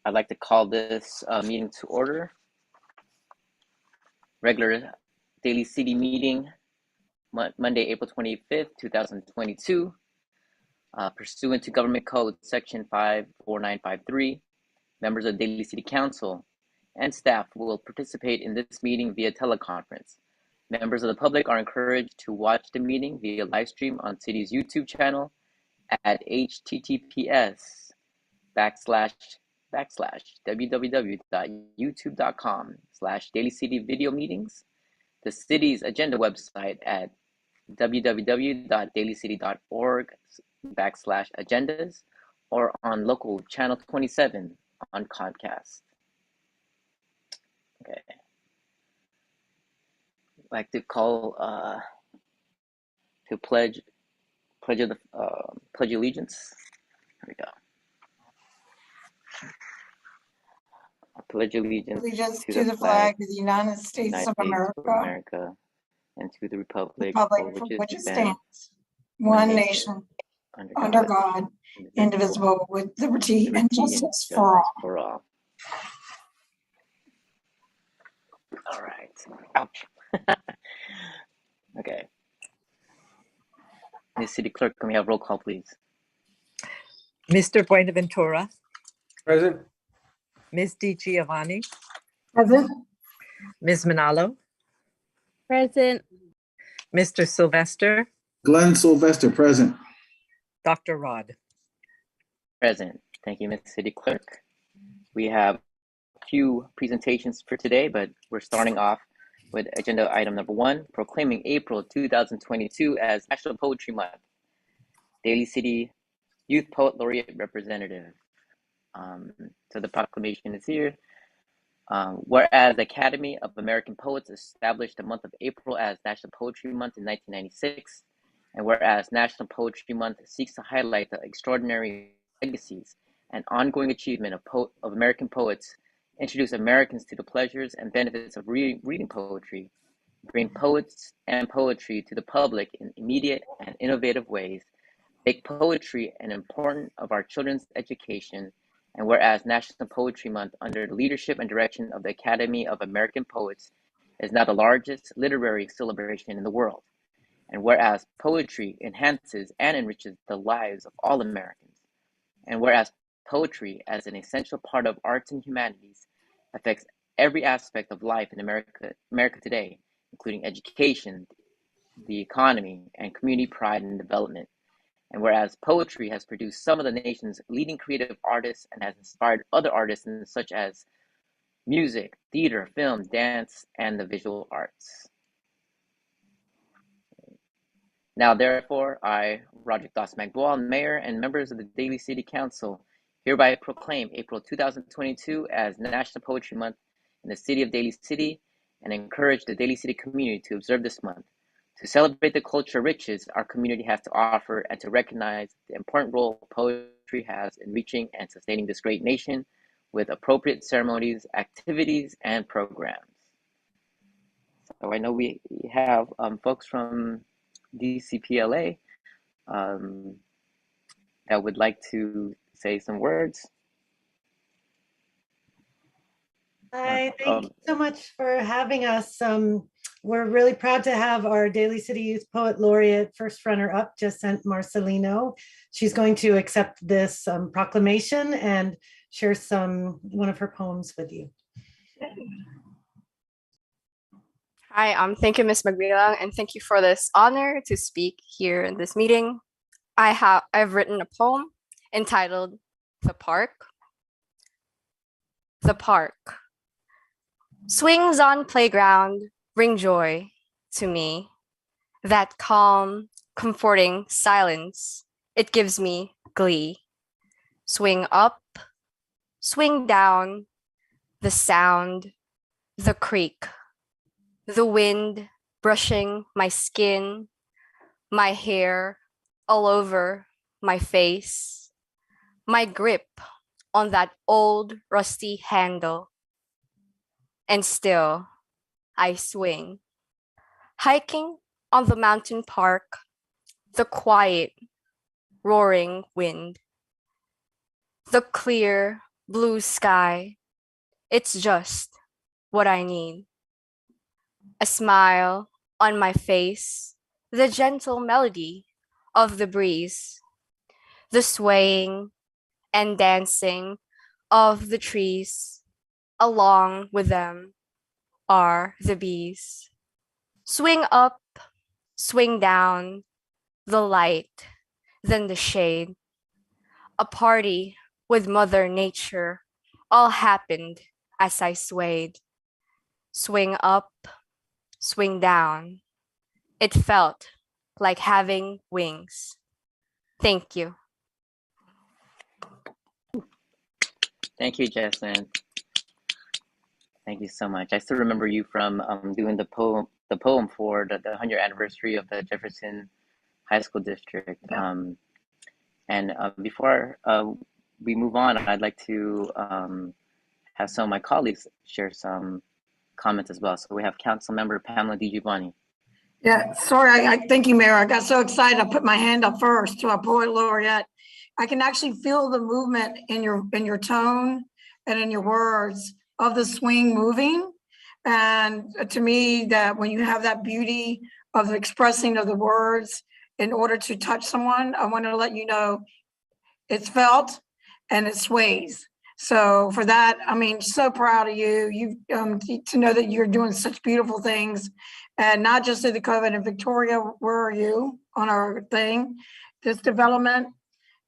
I'd like to call this meeting to order. Regular Daly City meeting, Monday, April 25th, 2022. Pursuant to Government Code Section 54953, members of Daly City Council and staff will participate in this meeting via teleconference. Members of the public are encouraged to watch the meeting via live stream on City's YouTube channel at https://www.youtube.com/DailyCityVideoMeetings, the city's agenda website at www.dailycity.org/agendas, or on local channel 27 on Comcast. Okay. I'd like to call to pledge allegiance. Here we go. I pledge allegiance to the flag of the United States of America, and to the republic for for which it stands, one nation, under God, indivisible, with liberty and justice for all. All right. Ouch. Okay. Ms. City Clerk, can we have roll call, please? Mr. Buenaventura. Present. Ms. DiGiovanni. Present. Ms. Manalo. Present. Mr. Sylvester. Glenn Sylvester, present. Dr. Rod. Present. Thank you, Ms. City Clerk. We have a few presentations for today, but we're starting off with agenda item number 1, proclaiming April 2022 as National Poetry Month. Daly City Youth Poet Laureate Representative. So the proclamation is here. Whereas the Academy of American Poets established the month of April as National Poetry Month in 1996, and whereas National Poetry Month seeks to highlight the extraordinary legacies and ongoing achievement of American poets, introduce Americans to the pleasures and benefits of reading poetry, bring poets and poetry to the public in immediate and innovative ways, make poetry an important of our children's education, and whereas National Poetry Month, under the leadership and direction of the Academy of American Poets, is now the largest literary celebration in the world, and whereas poetry enhances and enriches the lives of all Americans, and whereas poetry, as an essential part of arts and humanities, affects every aspect of life in America today, including education, the economy, and community pride and development. And whereas poetry has produced some of the nation's leading creative artists and has inspired other artists such as music, theater, film, dance, and the visual arts. Now, therefore, I, Roderick Doss Magboal, Mayor, and members of the Daly City Council, hereby proclaim April 2022 as National Poetry Month in the city of Daly City, and encourage the Daly City community to observe this month, to celebrate the cultural riches our community has to offer, and to recognize the important role poetry has in reaching and sustaining this great nation with appropriate ceremonies, activities, and programs. So I know we have folks from DCPLA that would like to say some words. Hi, thank you so much for having us. We're really proud to have our Daly City Youth Poet Laureate first runner-up, Jacente Marcelino. She's going to accept this proclamation and share one of her poems with you. Hi, thank you, Ms. Magbilang, and thank you for this honor to speak here in this meeting. I've written a poem entitled The Park. The park. Swings on playground bring joy to me. That calm, comforting silence, it gives me glee. Swing up, swing down, the sound, the creak, the wind brushing my skin, my hair all over my face, my grip on that old rusty handle. And still, I swing. Hiking on the mountain park, the quiet, roaring wind, the clear blue sky. It's just what I need. A smile on my face, the gentle melody of the breeze, the swaying and dancing of the trees. Along with them are the bees. Swing up, swing down, the light, then the shade. A party with Mother Nature all happened as I swayed. Swing up, swing down. It felt like having wings. Thank you. Thank you, Jessamine. Thank you so much. I still remember you from doing the poem for the 100th anniversary of the Jefferson High School District. Before we move on, I'd like to have some of my colleagues share some comments as well. So we have Councilmember Pamela DiGiovanni. Yeah, sorry, I thank you, Mayor. I got so excited, I put my hand up first to our poet laureate. I can actually feel the movement in your tone and in your words of the swing moving. And to me, that when you have that beauty of the expressing of the words in order to touch someone, I want to let you know it's felt and it sways. So for that, I mean, so proud of you. You to know that you're doing such beautiful things, and not just in the COVID. And Victoria, where are you on our thing, this development?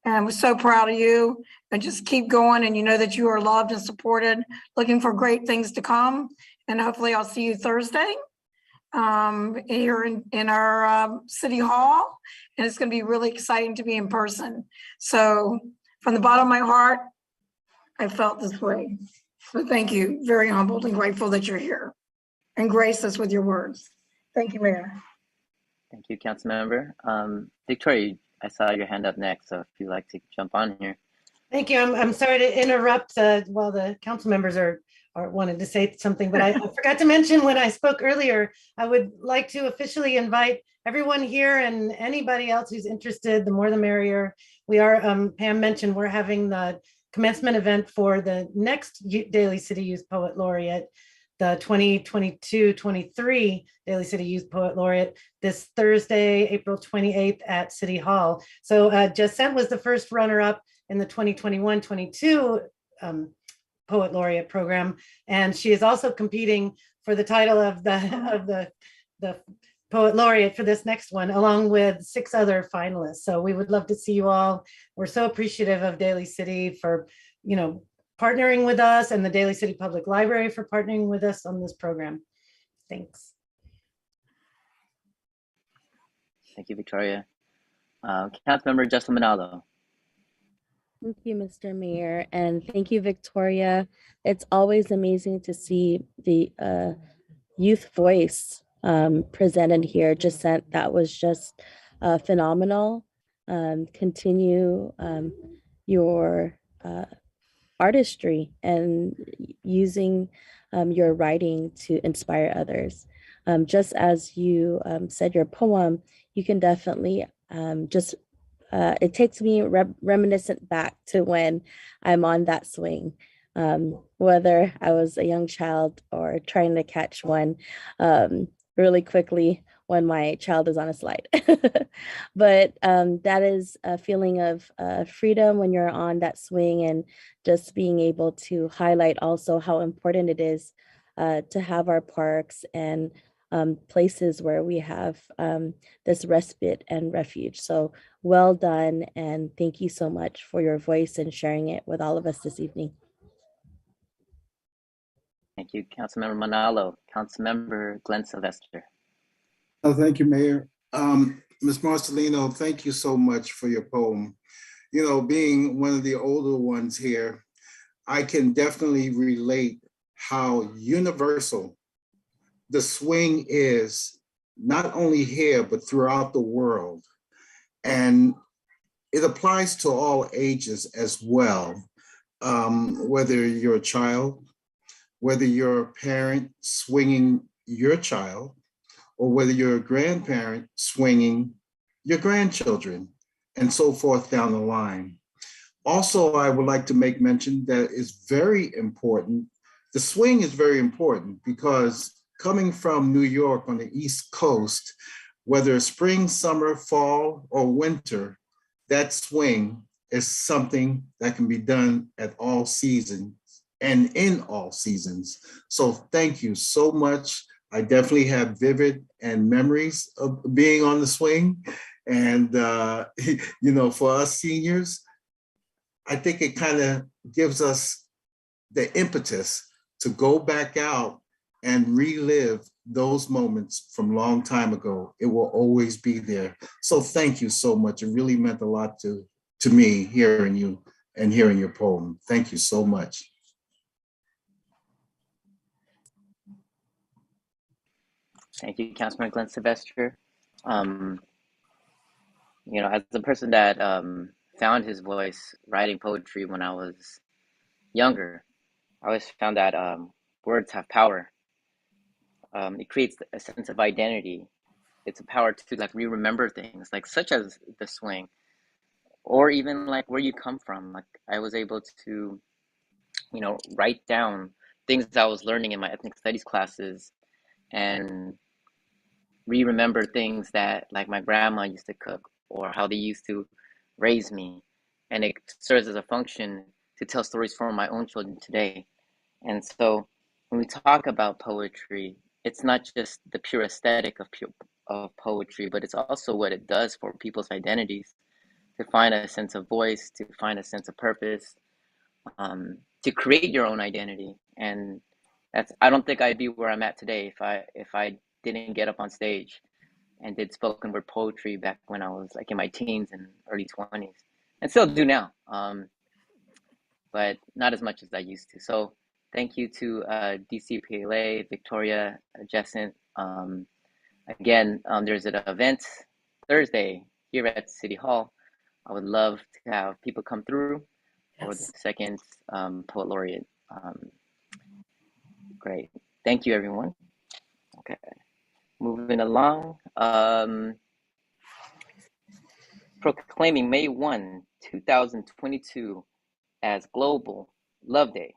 And we're so proud of you, and just keep going. And you know that you are loved and supported, looking for great things to come. And hopefully I'll see you Thursday here in our City Hall. And it's gonna be really exciting to be in person. So from the bottom of my heart, I felt this way. So thank you, very humbled and grateful that you're here and grace us with your words. Thank you, Mayor. Thank you, Councilmember. Victoria, I saw your hand up next, so if you'd like to jump on here. Thank you. I'm sorry to interrupt while the council members are wanted to say something, but I forgot to mention when I spoke earlier, I would like to officially invite everyone here and anybody else who's interested, the more the merrier. We are, Pam mentioned, we're having the commencement event for the next Daly City Youth Poet Laureate, the 2022-23 Daly City Youth Poet Laureate, this Thursday, April 28th at City Hall. So Jacent was the first runner-up in the 2021-22 Poet Laureate program, and she is also competing for the title of the Poet Laureate for this next one, along with 6 other finalists. So we would love to see you all. We're so appreciative of Daly City for, partnering with us, and the Daly City Public Library for partnering with us on this program. Thanks. Thank you, Victoria. Councilmember Justin Manalo. Thank you, Mr. Mayor, and thank you, Victoria. It's always amazing to see the youth voice presented here. Jacent, that was just phenomenal. Continue your artistry and using your writing to inspire others. Just as you said your poem, you can definitely it takes me reminiscent back to when I'm on that swing, whether I was a young child or trying to catch one really quickly when my child is on a slide. But that is a feeling of freedom when you're on that swing, and just being able to highlight also how important it is to have our parks and places where we have this respite and refuge. So well done, and thank you so much for your voice and sharing it with all of us this evening. Thank you, Councilmember Manalo. Councilmember Glenn Sylvester. Oh, thank you, Mayor. Ms. Marcelino, thank you so much for your poem. Being one of the older ones here, I can definitely relate how universal the swing is, not only here, but throughout the world. And it applies to all ages as well, whether you're a child, whether you're a parent swinging your child, or whether you're a grandparent swinging your grandchildren, and so forth down the line. Also, I would like to make mention that it's very important. The swing is very important because coming from New York on the East Coast, whether it's spring, summer, fall, or winter, that swing is something that can be done at all seasons and in all seasons. So thank you so much. I definitely have vivid and memories of being on the swing. And, for us seniors, I think it kind of gives us the impetus to go back out and relive those moments from long time ago. It will always be there. So thank you so much. It really meant a lot to me hearing you and hearing your poem. Thank you so much. Thank you, Councilman Glenn Sylvester. As the person that found his voice writing poetry when I was younger, I always found that words have power. It creates a sense of identity. It's a power to like re-remember things, like such as the swing, or even like where you come from. Like I was able to, write down things I was learning in my ethnic studies classes and re-remember things that like my grandma used to cook or how they used to raise me. And it serves as a function to tell stories for my own children today. And so when we talk about poetry, it's not just the pure aesthetic of poetry, but it's also what it does for people's identities, to find a sense of voice, to find a sense of purpose, to create your own identity. And I don't think I'd be where I'm at today if I didn't get up on stage and did spoken word poetry back when I was like in my teens and early 20s, and still do now, but not as much as I used to. So thank you to DCPLA, Victoria, Jessent. Again, there's an event Thursday here at City Hall. I would love to have people come through for the second Poet Laureate. Great. Thank you, everyone. Okay. Moving along. Proclaiming May 1, 2022 as Global Love Day.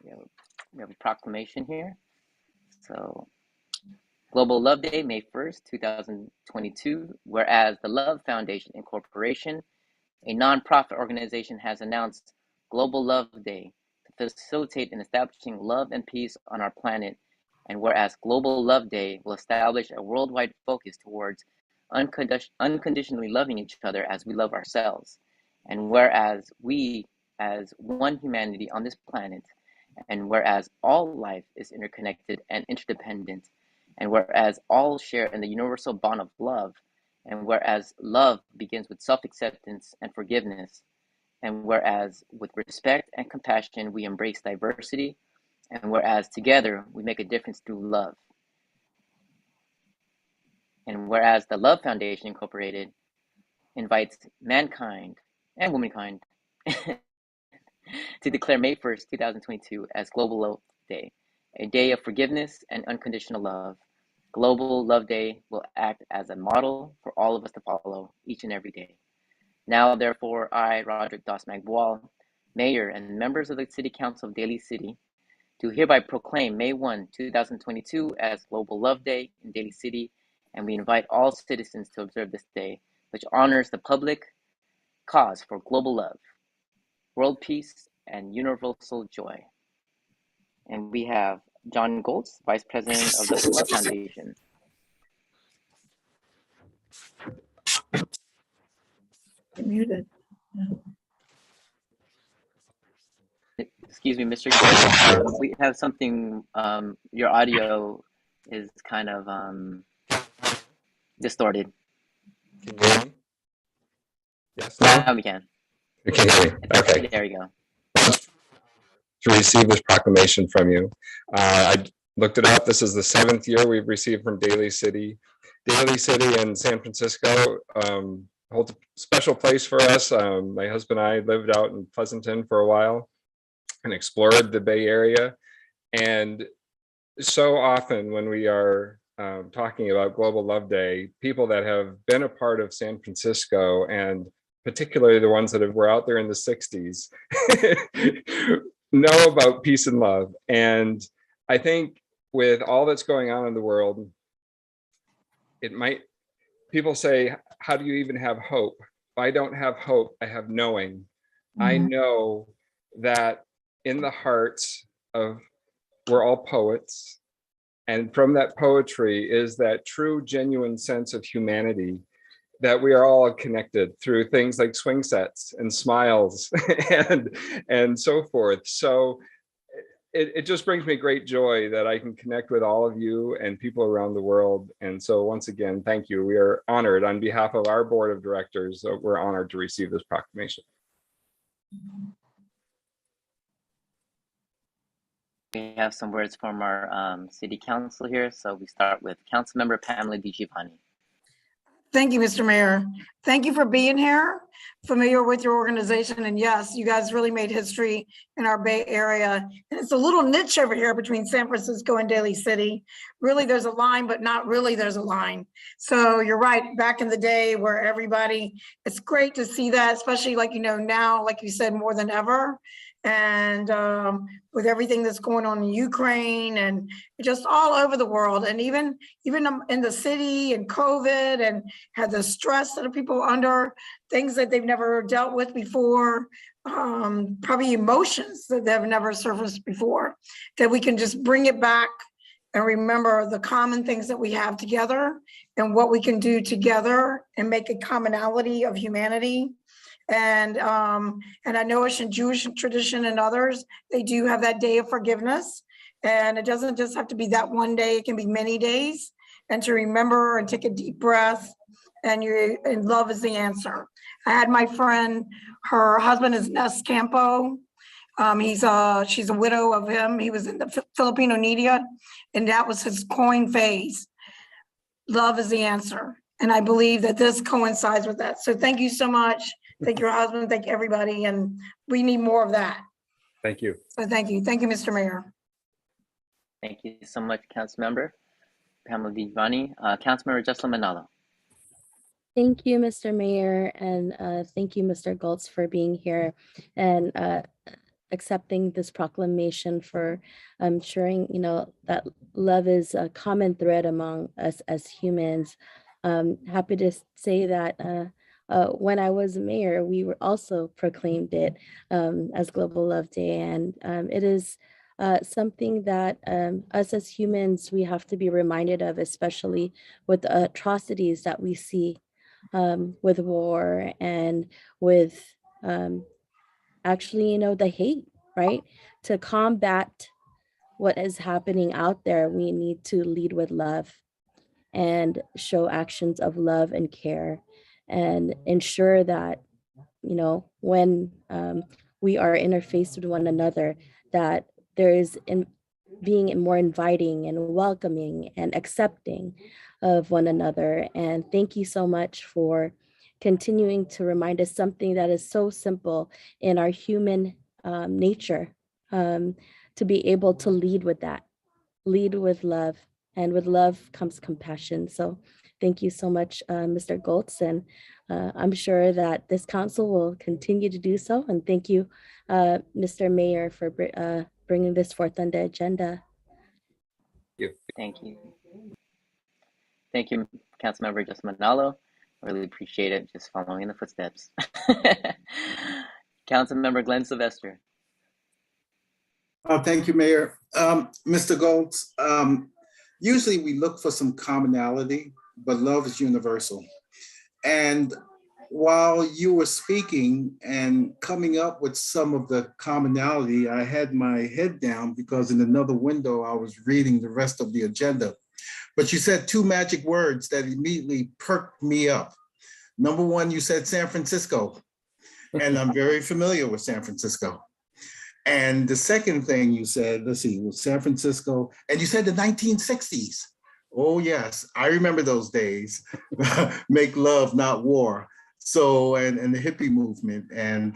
We have a proclamation here. So, Global Love Day, May 1st, 2022, whereas the Love Foundation Incorporation, a nonprofit organization, has announced Global Love Day to facilitate in establishing love and peace on our planet, and whereas Global Love Day will establish a worldwide focus towards unconditionally loving each other as we love ourselves, and whereas we, as one humanity on this planet, and whereas all life is interconnected and interdependent, and whereas all share in the universal bond of love, and whereas love begins with self-acceptance and forgiveness, and whereas with respect and compassion we embrace diversity, and whereas together we make a difference through love. And whereas the Love Foundation Incorporated invites mankind and womankind to declare May 1st, 2022 as Global Love Day, a day of forgiveness and unconditional love. Global Love Day will act as a model for all of us to follow each and every day. Now, therefore, I, Roderick Doss Magboal, Mayor and members of the City Council of Daly City, do hereby proclaim May 1, 2022 as Global Love Day in Daly City, and we invite all citizens to observe this day, which honors the public cause for global love, world peace, and universal joy. And we have John Goltz, Vice President of the Love Foundation. You're muted. Excuse me, Mr. Goltz, we have something, your audio is kind of distorted. Can you hear me? Yes, now we can. you can hear me. Okay. There we go. To receive this proclamation from you. I looked it up. This is the 7th year we've received from Daly City. Daly City and San Francisco hold a special place for us. My husband and I lived out in Pleasanton for a while and explored the Bay Area. And so often when we are talking about Global Love Day, people that have been a part of San Francisco and particularly the ones that were out there in the 60s, know about peace and love. And I think with all that's going on in the world, people say, how do you even have hope? If I don't have hope, I have knowing. I know that in the hearts of, we're all poets. And from that poetry is that true, genuine sense of humanity, that we are all connected through things like swing sets and smiles and so forth. So it just brings me great joy that I can connect with all of you and people around the world. And so once again, thank you. We are honored on behalf of our board of directors. We're honored to receive this proclamation. We have some words from our city council here. So we start with Councilmember Pamela DiGiovanni. Thank you, Mr. Mayor. Thank you for being here, familiar with your organization. And yes, you guys really made history in our Bay Area. And it's a little niche over here between San Francisco and Daly City. Really, there's a line, but not really there's a line. So you're right, back in the day where everybody, it's great to see that, especially like, now, like you said, more than ever. And with everything that's going on in Ukraine and just all over the world, and even in the city and COVID and had the stress that people are under, things that they've never dealt with before, probably emotions that they've never surfaced before, that we can just bring it back and remember the common things that we have together and what we can do together and make a commonality of humanity. And I know it's in Jewish tradition and others, they do have that day of forgiveness. And it doesn't just have to be that one day, it can be many days. And to remember and take a deep breath, and love is the answer. I had my friend, her husband is Ness Campo. She's a widow of him. He was in the Filipino media, and that was his coin phase. Love is the answer. And I believe that this coincides with that. So thank you so much. Thank your husband, thank everybody, and we need more of that. Thank you. So thank you, Mr. Mayor. Thank you so much, Councilmember Pamela DiGiovanni. Councilmember Jessalyn Manalo. Thank you, Mr. Mayor, and thank you, Mr. Goltz, for being here and accepting this proclamation, for ensuring, that love is a common thread among us as humans. Happy to say that when I was mayor, we were also proclaimed it as Global Love Day. And it is something that us as humans, we have to be reminded of, especially with the atrocities that we see with war and with actually, the hate, right? To combat what is happening out there, we need to lead with love and show actions of love and care, and ensure that, when we are interfaced with one another, that there is being more inviting and welcoming and accepting of one another. And thank you so much for continuing to remind us something that is so simple in our human nature, to be able to lead with that, lead with love, and with love comes compassion. So thank you so much, Mr. Goltz, and I'm sure that this council will continue to do so. And thank you, Mr. Mayor, for bringing this forth on the agenda. Thank you. Thank you, Councilmember Jessalyn Manalo. I really appreciate it, just following in the footsteps. Councilmember Glenn Sylvester. Thank you, Mayor. Mr. Goltz, usually we look for some commonality, but love is universal. And while you were speaking and coming up with some of the commonality, I had my head down because in another window, I was reading the rest of the agenda. But you said two magic words that immediately perked me up. Number one, you said San Francisco, and I'm very familiar with San Francisco. And the second thing you said, let's see, was San Francisco, and you said the 1960s. Oh yes, I remember those days. Make love, not war. So, and the hippie movement, and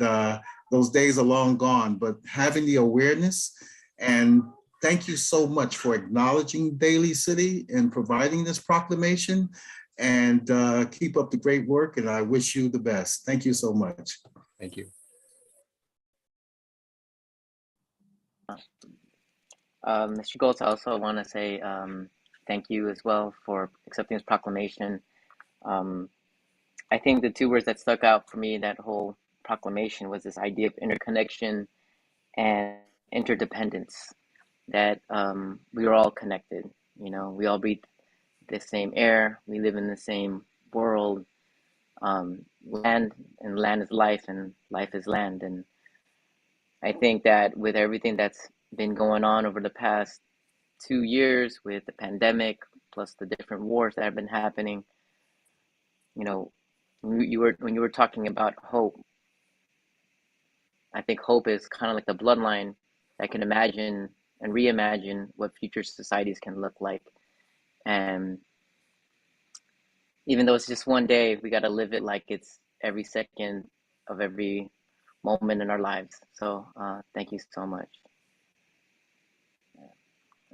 those days are long gone, but having the awareness, and thank you so much for acknowledging Daly City and providing this proclamation. and keep up the great work, and I wish you the best. Thank you so much. Thank you. Mr. Goltz, I also want to say thank you as well for accepting this proclamation. I think the two words that stuck out for me in that whole proclamation was this idea of interconnection and interdependence, that we are all connected. You know, we all breathe the same air, we live in the same world. Land and land is life, and life is land. And I think that with everything that's been going on over the past 2 years with the pandemic, plus the different wars that have been happening, you know, when you were talking about hope, I think hope is kind of like the bloodline that can imagine and reimagine what future societies can look like. And even though it's just one day, we got to live it like it's every second of every moment in our lives. So thank you so much.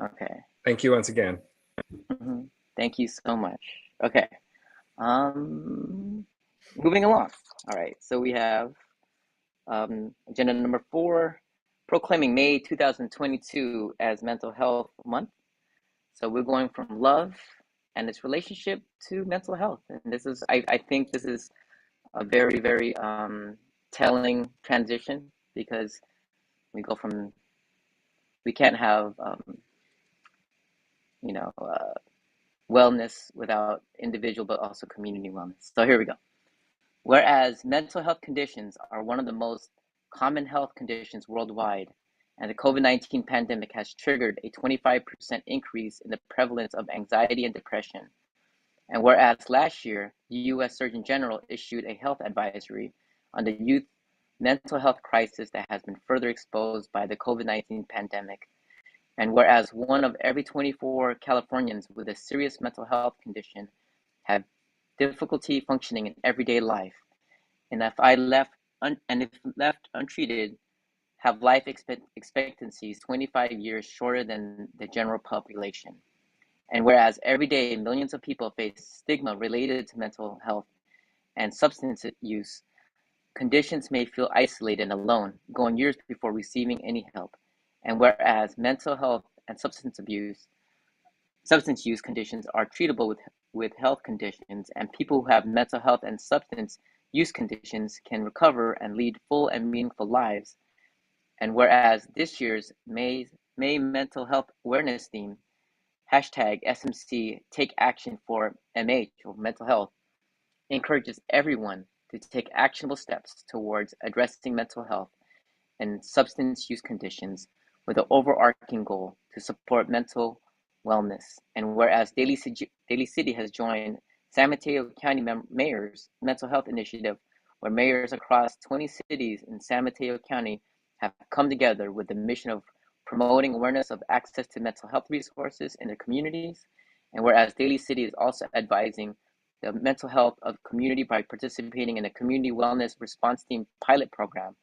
Okay. Thank you once again. Thank you so much. Okay. Moving along. All right. So we have agenda number 4, proclaiming May 2022 as Mental Health Month. So we're going from love and its relationship to mental health. And this is, I think this is a very, very telling transition, because we go from, we can't have, you know, wellness without individual, but also community wellness. So here we go. Whereas mental health conditions are one of the most common health conditions worldwide, and the COVID-19 pandemic has triggered a 25% increase in the prevalence of anxiety and depression. And whereas last year, the U.S. Surgeon General issued a health advisory on the youth mental health crisis that has been further exposed by the COVID-19 pandemic. And whereas 1 of every 24 Californians with a serious mental health condition have difficulty functioning in everyday life, and if left untreated, have life expectancies 25 years shorter than the general population. And whereas every day millions of people face stigma related to mental health and substance use, conditions may feel isolated and alone, going years before receiving any help. And whereas mental health and substance use conditions are treatable with health conditions, and people who have mental health and substance use conditions can recover and lead full and meaningful lives. And whereas this year's May Mental Health Awareness theme, #SMC Take Action for MH, or mental health, encourages everyone to take actionable steps towards addressing mental health and substance use conditions with the overarching goal to support mental wellness. And whereas Daly City has joined San Mateo County Mayor's Mental Health Initiative, where mayors across 20 cities in San Mateo County have come together with the mission of promoting awareness of access to mental health resources in the communities. And whereas Daly City is also advising the mental health of community by participating in a community wellness response team pilot program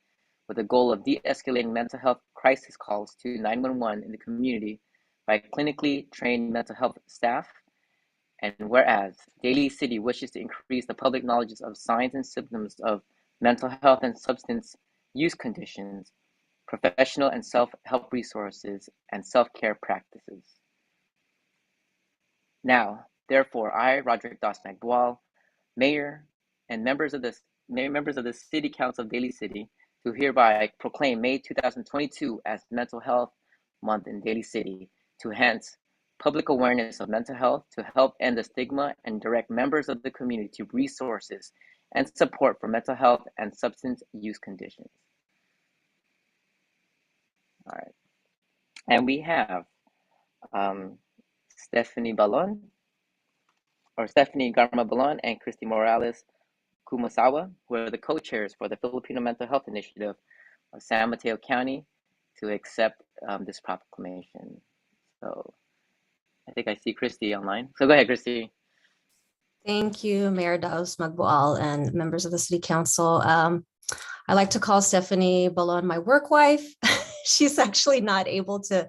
with the goal of de-escalating mental health crisis calls to 911 in the community by clinically trained mental health staff. And whereas Daly City wishes to increase the public knowledge of signs and symptoms of mental health and substance use conditions, professional and self-help resources, and self-care practices. Now, therefore, I, Roderick Dos-McBoal, Mayor, and members of the City Council of Daly City, do hereby proclaim May 2022 as Mental Health Month in Daly City to enhance public awareness of mental health, to help end the stigma, and direct members of the community to resources and support for mental health and substance use conditions. All right. And we have Stephanie Garma Balon and Christy Morales Kumasawa, who are the co-chairs for the Filipino Mental Health Initiative of San Mateo County, to accept this proclamation. So I think I see Christy online. So go ahead, Christy. Thank you, Mayor Dos-McBoal and members of the City Council. I like to call Stephanie Balon my work wife. She's actually not able to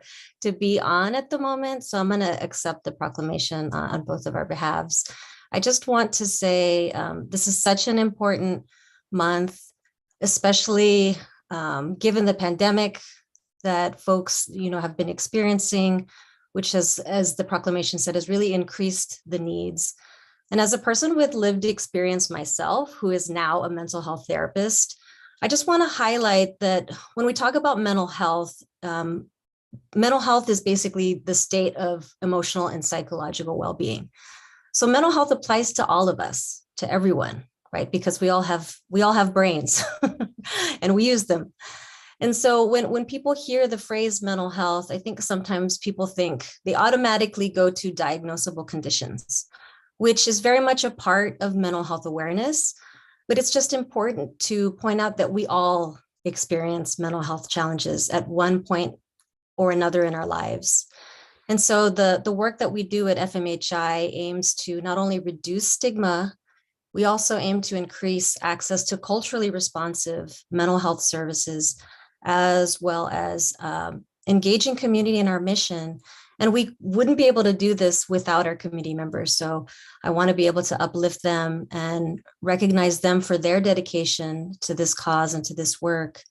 be on at the moment, so I'm going to accept the proclamation on both of our behalves. I just want to say this is such an important month, especially given the pandemic that folks, have been experiencing, which has, as the proclamation said, has really increased the needs. And as a person with lived experience myself, who is now a mental health therapist, I just want to highlight that when we talk about mental health is basically the state of emotional and psychological well-being. So mental health applies to all of us, to everyone, right? Because we all have brains and we use them. And so when people hear the phrase mental health, I think sometimes people think they automatically go to diagnosable conditions, which is very much a part of mental health awareness. But it's just important to point out that we all experience mental health challenges at one point or another in our lives. And so the work that we do at FMHI aims to not only reduce stigma, we also aim to increase access to culturally responsive mental health services, as well as engaging community in our mission. And we wouldn't be able to do this without our community members. So I want to be able to uplift them and recognize them for their dedication to this cause and to this work.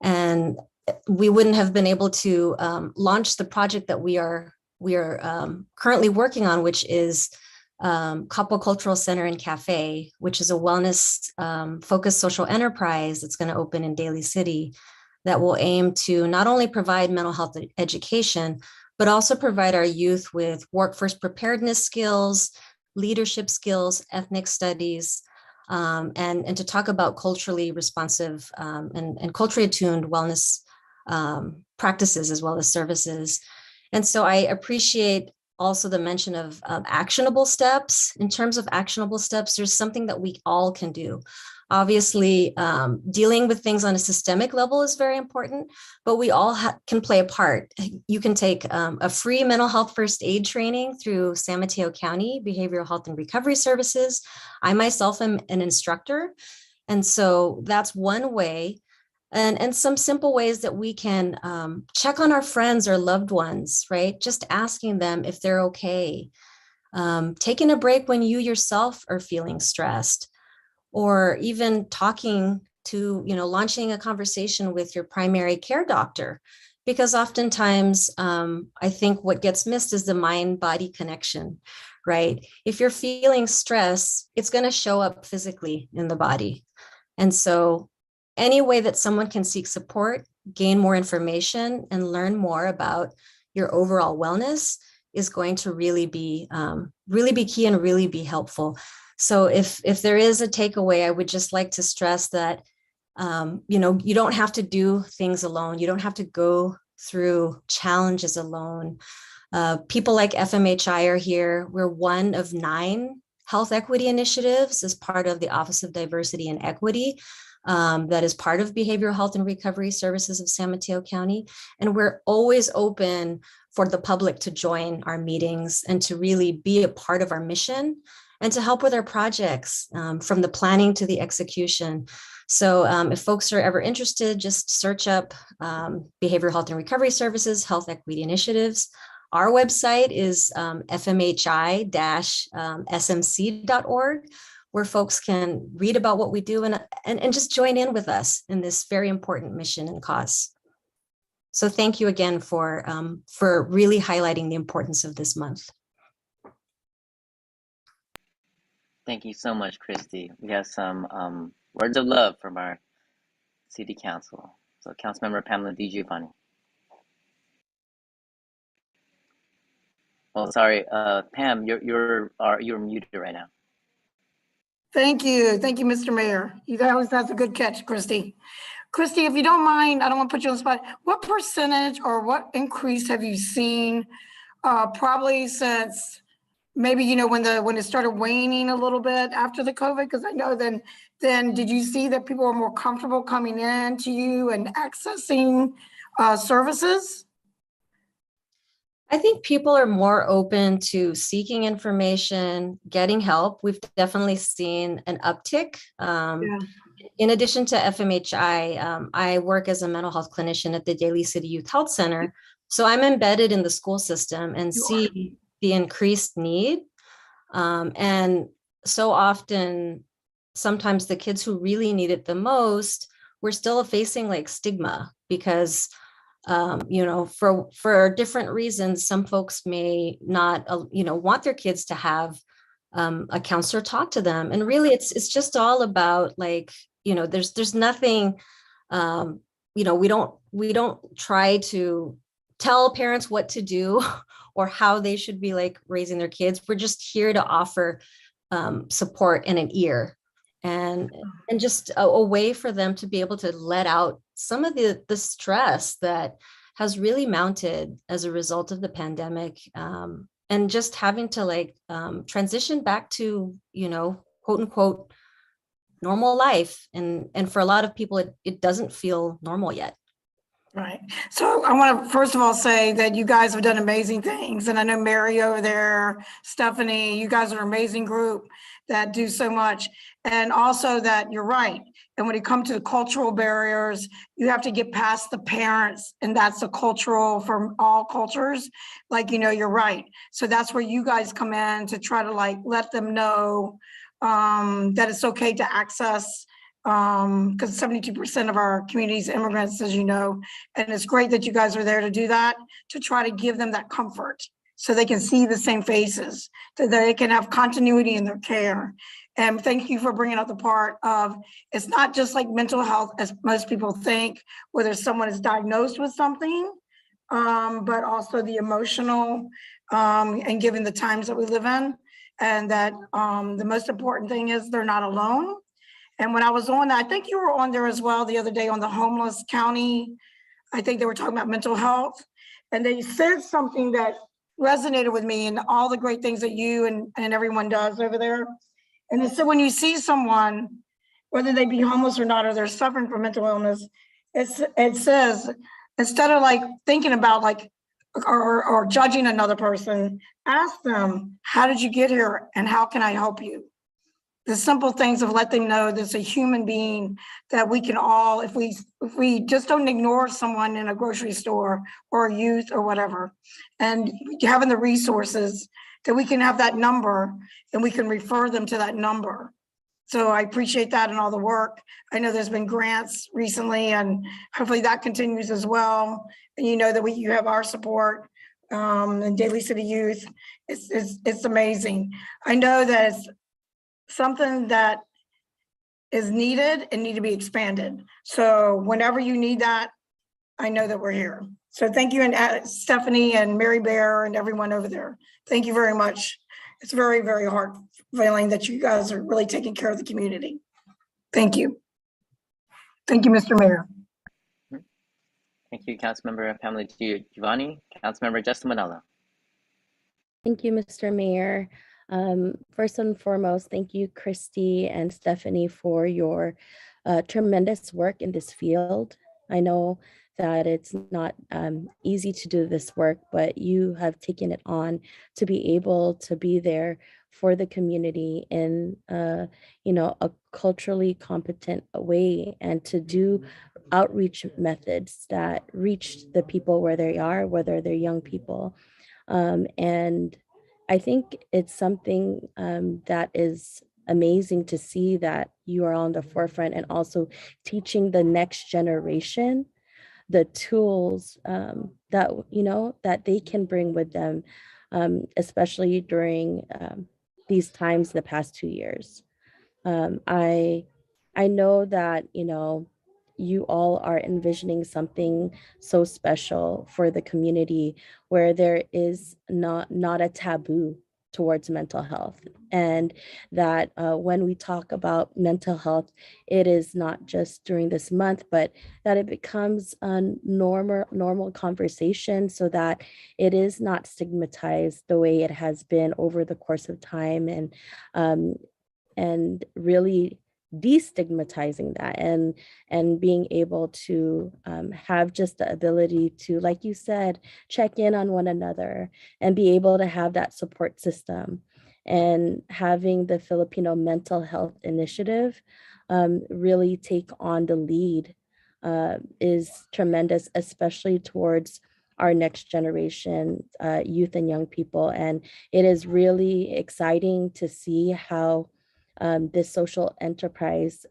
And we wouldn't have been able to launch the project that we are currently working on, which is Kapo Cultural Center and Cafe, which is a wellness focused social enterprise that's going to open in Daly City that will aim to not only provide mental health education, but also provide our youth with workforce preparedness skills, leadership skills, ethnic studies, and to talk about culturally responsive and culturally attuned wellness practices as well as services. And so I appreciate also the mention of actionable steps. In terms of actionable steps, there's something that we all can do. Obviously, dealing with things on a systemic level is very important, but we all can play a part. You can take a free mental health first aid training through San Mateo County Behavioral Health and Recovery Services. I myself am an instructor, and so that's one way. And some simple ways that we can check on our friends or loved ones, right? Just asking them if they're okay. Taking a break when you yourself are feeling stressed, or even talking to, launching a conversation with your primary care doctor. Because oftentimes, I think what gets missed is the mind-body connection, right? If you're feeling stress, it's going to show up physically in the body. And so any way that someone can seek support, gain more information, and learn more about your overall wellness is going to really be key and really be helpful. So if there is a takeaway, I would just like to stress that, you don't have to do things alone. You don't have to go through challenges alone. People like FMHI are here. We're one of 9 health equity initiatives as part of the Office of Diversity and Equity. That is part of Behavioral Health and Recovery Services of San Mateo County. And we're always open for the public to join our meetings and to really be a part of our mission and to help with our projects from the planning to the execution. So if folks are ever interested, just search up Behavioral Health and Recovery Services, Health Equity Initiatives. Our website is fmhi-smc.org. where folks can read about what we do and just join in with us in this very important mission and cause. So thank you again for really highlighting the importance of this month. Thank you so much, Christy. We have some words of love from our City Council. So Councilmember Pamela DiGiovanni. Oh, sorry, Pam, you're muted right now. Thank you, Mr. Mayor. That's a good catch, Christy. Christy, if you don't mind, I don't want to put you on the spot. What percentage or what increase have you seen probably since maybe, when it started waning a little bit after the COVID? Because I know then did you see that people were more comfortable coming in to you and accessing services? I think people are more open to seeking information, getting help. We've definitely seen an uptick. In addition to FMHI, I work as a mental health clinician at the Daly City Youth Health Center. So I'm embedded in the school system and see the increased need. And so often, sometimes the kids who really need it the most, we're still facing like stigma because for different reasons, some folks may not, want their kids to have a counselor talk to them. And really, it's just all about like, there's nothing, we don't try to tell parents what to do or how they should be like raising their kids. We're just here to offer support and an ear and just a way for them to be able to let out some of the stress that has really mounted as a result of the pandemic, and just having to like transition back to, quote unquote, normal life. And for a lot of people, it doesn't feel normal yet. Right. So I want to first of all say that you guys have done amazing things. And I know Mary over there, Stephanie, you guys are an amazing group that do so much. And also that you're right. And when it comes to the cultural barriers, you have to get past the parents, and that's a cultural from all cultures. Like, you're right. So that's where you guys come in to try to like let them know that it's okay to access, because 72% of our community is immigrants, as you know, and it's great that you guys are there to do that, to try to give them that comfort so they can see the same faces, so that they can have continuity in their care. And thank you for bringing up the part of, it's not just like mental health as most people think, whether someone is diagnosed with something, but also the emotional, and given the times that we live in, and that the most important thing is they're not alone. And when I was on that, I think you were on there as well the other day on the homeless county. I think they were talking about mental health, and they said something that resonated with me and all the great things that you and everyone does over there. And they said, when you see someone, whether they be homeless or not, or they're suffering from mental illness, it says, instead of like thinking about like, or judging another person, ask them, how did you get here? And how can I help you? The simple things of let them know there's a human being that we can all, if we just don't ignore someone in a grocery store or a youth or whatever, and having the resources that we can have that number and we can refer them to that number. So I appreciate that and all the work. I know there's been grants recently, and hopefully that continues as well. And you know that you have our support, and Daly City Youth. It's amazing. I know that it's something that is needed and need to be expanded. So whenever you need that, I know that we're here. So thank you, and Stephanie and Mary Bear and everyone over there. Thank you very much. It's very, very hard feeling that you guys are really taking care of the community. Thank you. Thank you, Mr. Mayor. Thank you, Councilmember Pamela Giovanni. Councilmember Justin Manella. Thank you, Mr. Mayor. First and foremost, thank you, Christy and Stephanie, for your tremendous work in this field. I know that it's not easy to do this work, but you have taken it on to be able to be there for the community in a culturally competent way, and to do outreach methods that reach the people where they are, whether they're young people. And I think it's something that is amazing to see that you are on the forefront, and also teaching the next generation the tools that they can bring with them, especially during these times the past 2 years. I know that you all are envisioning something so special for the community, where there is not a taboo towards mental health, and that when we talk about mental health, it is not just during this month, but that it becomes a normal conversation, so that it is not stigmatized the way it has been over the course of time, and really destigmatizing that, and being able to have just the ability to, like you said, check in on one another and be able to have that support system. And having the Filipino Mental Health Initiative really take on the lead is tremendous, especially towards our next generation, youth and young people. And it is really exciting to see how this social enterprise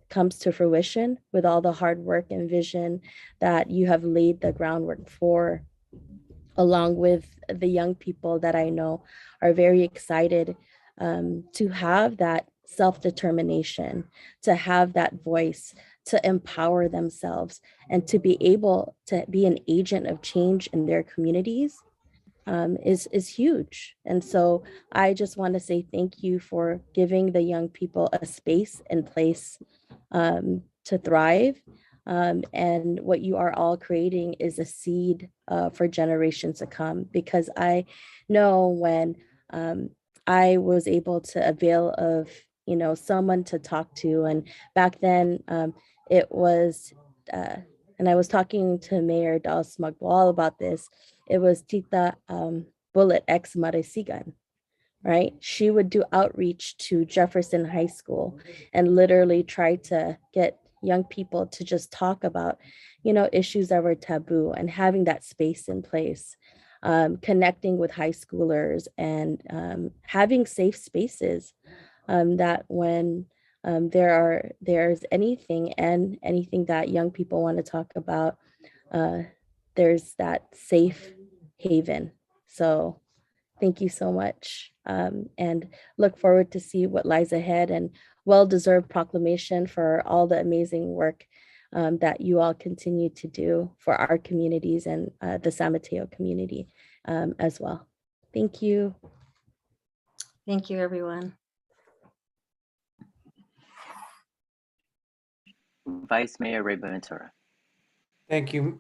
comes to fruition with all the hard work and vision that you have laid the groundwork for, along with the young people that I know are very excited to have that self-determination, to have that voice, to empower themselves, and to be able to be an agent of change in their communities is huge. And so I just want to say thank you for giving the young people a space and place to thrive. And what you are all creating is a seed for generations to come, because I know when I was able to avail of, you know, someone to talk to, and back then it was, and I was talking to Mayor Daly Smugwal about this, it was Tita Bullet X Maresigan, right? She would do outreach to Jefferson High School and literally try to get young people to just talk about, you know, issues that were taboo, and having that space in place, connecting with high schoolers, and having safe spaces that when there's anything that young people want to talk about, there's that safe haven. So thank you so much, and look forward to see what lies ahead, and well-deserved proclamation for all the amazing work that you all continue to do for our communities and the San Mateo community as well. Thank you. Thank you, everyone. Vice Mayor Ray Bantura. Thank you,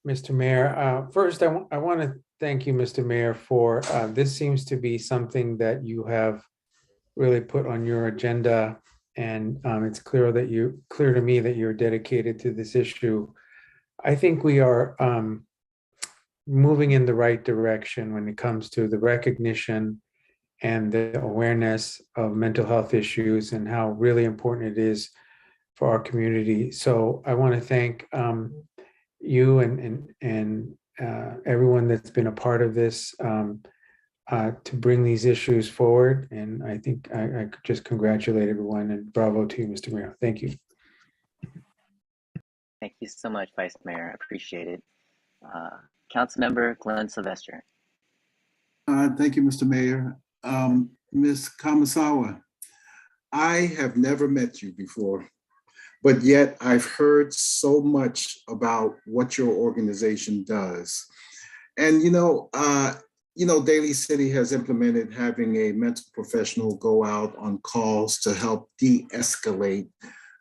Mr. Mayor. First, I want to thank you, Mr. Mayor, for this seems to be something that you have really put on your agenda, and it's clear to me that you're dedicated to this issue. I think we are moving in the right direction when it comes to the recognition and the awareness of mental health issues and how really important it is for our community. So I want to thank you and everyone that's been a part of this to bring these issues forward. And I think I could just congratulate everyone, and bravo to you, Mr. Mayor. Thank you. Thank you so much, Vice Mayor. I appreciate it. Councilmember Glenn Sylvester. Thank you, Mr. Mayor. Ms. Kamasawa, I have never met you before, but yet I've heard so much about what your organization does. And Daly City has implemented having a mental professional go out on calls to help de-escalate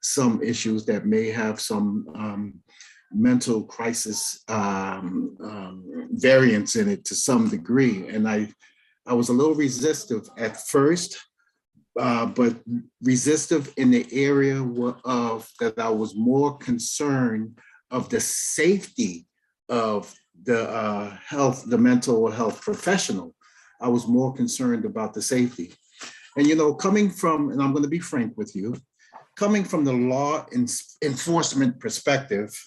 some issues that may have some mental crisis variants in it to some degree. And I was a little resistive at first, but resistive in the area of that I was more concerned of the safety of the mental health professional. I was more concerned about the safety. And coming from, and I'm going to be frank with you, coming from the law enforcement perspective,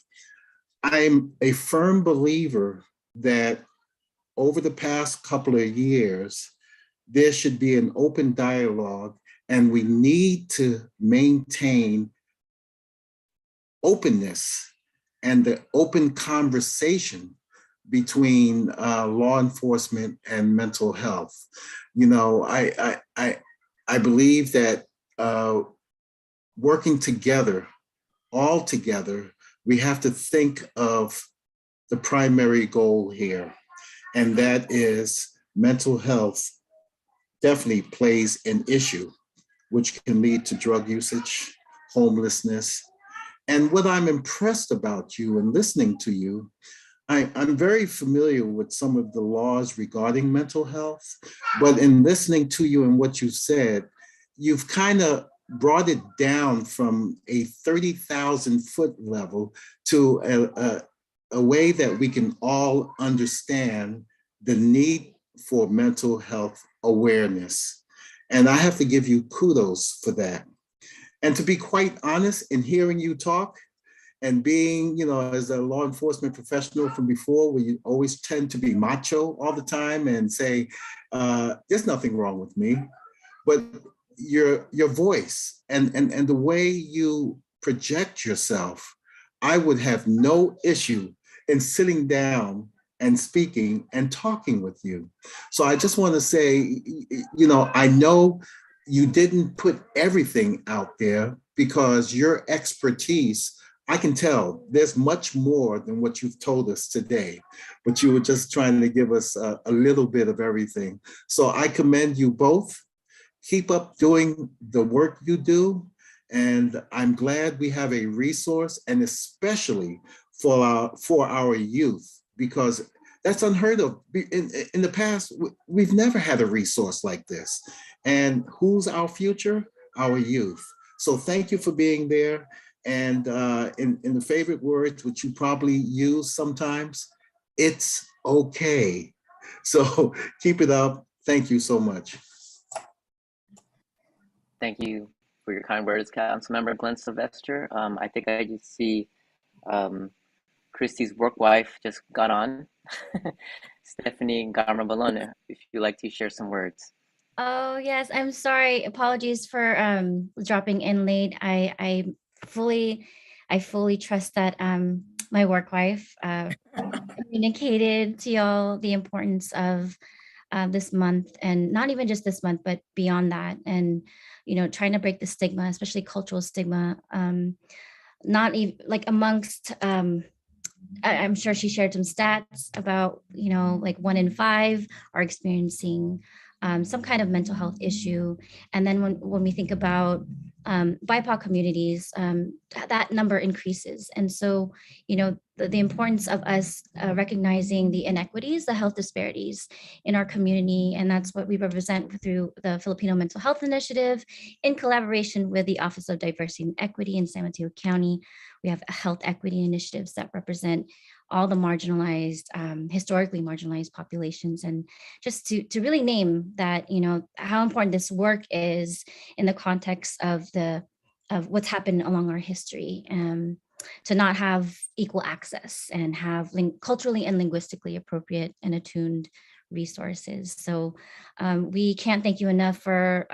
I'm a firm believer that over the past couple of years, there should be an open dialogue, and we need to maintain openness and the open conversation between law enforcement and mental health. I believe that working together, all together, we have to think of the primary goal here, and that is mental health definitely plays an issue, which can lead to drug usage, homelessness. And what I'm impressed about you and listening to you, I'm very familiar with some of the laws regarding mental health, but in listening to you and what you said, you've kind of brought it down from a 30,000 foot level to a way that we can all understand the need for mental health awareness. And I have to give you kudos for that. And to be quite honest, in hearing you talk, And being, as a law enforcement professional from before, where you always tend to be macho all the time and say, there's nothing wrong with me. But your voice and the way you project yourself, I would have no issue in sitting down and speaking and talking with you. So I just want to say, I know you didn't put everything out there because your expertise, I can tell there's much more than what you've told us today, but you were just trying to give us a little bit of everything. So I commend you both. Keep up doing the work you do. And I'm glad we have a resource, and especially for our youth, because that's unheard of. In the past, we've never had a resource like this. And who's our future? Our youth. So thank you for being there. And in the favorite words, which you probably use sometimes, it's okay. So keep it up. Thank you so much. Thank you for your kind words, Councilmember Glenn Sylvester. I think I just see Christy's work wife just got on. Stephanie Garma-Balone, if you'd like to share some words. Oh, yes, I'm sorry. Apologies for dropping in late. I fully trust that my work wife communicated to y'all the importance of this month, and not even just this month, but beyond that. And, trying to break the stigma, especially cultural stigma, not even like amongst, I'm sure she shared some stats about, like 1 in 5 are experiencing some kind of mental health issue. And then when we think about BIPOC communities, that number increases. And so, the importance of us recognizing the inequities, the health disparities in our community. And that's what we represent through the Filipino Mental Health Initiative in collaboration with the Office of Diversity and Equity in San Mateo County. We have health equity initiatives that represent all the marginalized, historically marginalized populations. And just to really name that, how important this work is in the context of what's happened along our history, to not have equal access and have culturally and linguistically appropriate and attuned resources. So we can't thank you enough for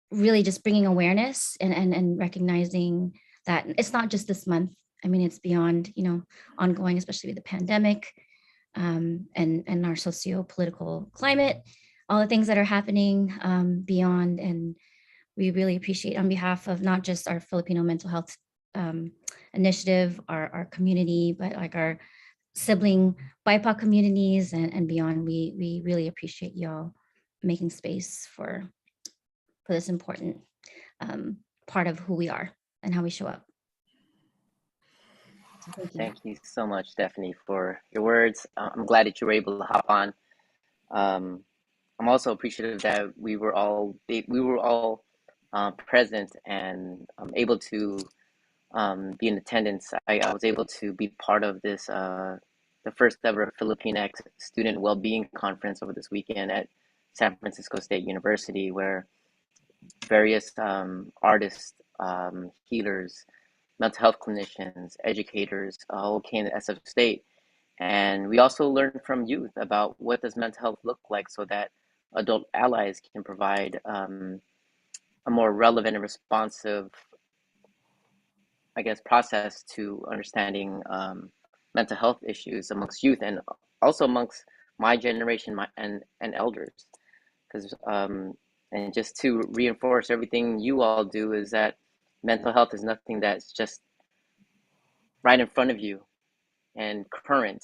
really just bringing awareness and recognizing that it's not just this month. I mean, it's beyond, ongoing, especially with the pandemic and our socio-political climate, all the things that are happening beyond. And we really appreciate, on behalf of not just our Filipino mental health initiative, our community, but like our sibling BIPOC communities and beyond, we really appreciate y'all making space for this important part of who we are and how we show up. Thank you so much, Stephanie, for your words. I'm glad that you were able to hop on. I'm also appreciative that we were all present and able to be in attendance. I was able to be part of this, the first ever Filipinx Student Wellbeing Conference over this weekend at San Francisco State University, where various artists, healers, mental health clinicians, educators, all came to SF State. And we also learned from youth about what does mental health look like, so that adult allies can provide a more relevant and responsive, process to understanding mental health issues amongst youth, and also amongst my generation and elders. Because and just to reinforce everything you all do, is that mental health is nothing that's just right in front of you and current.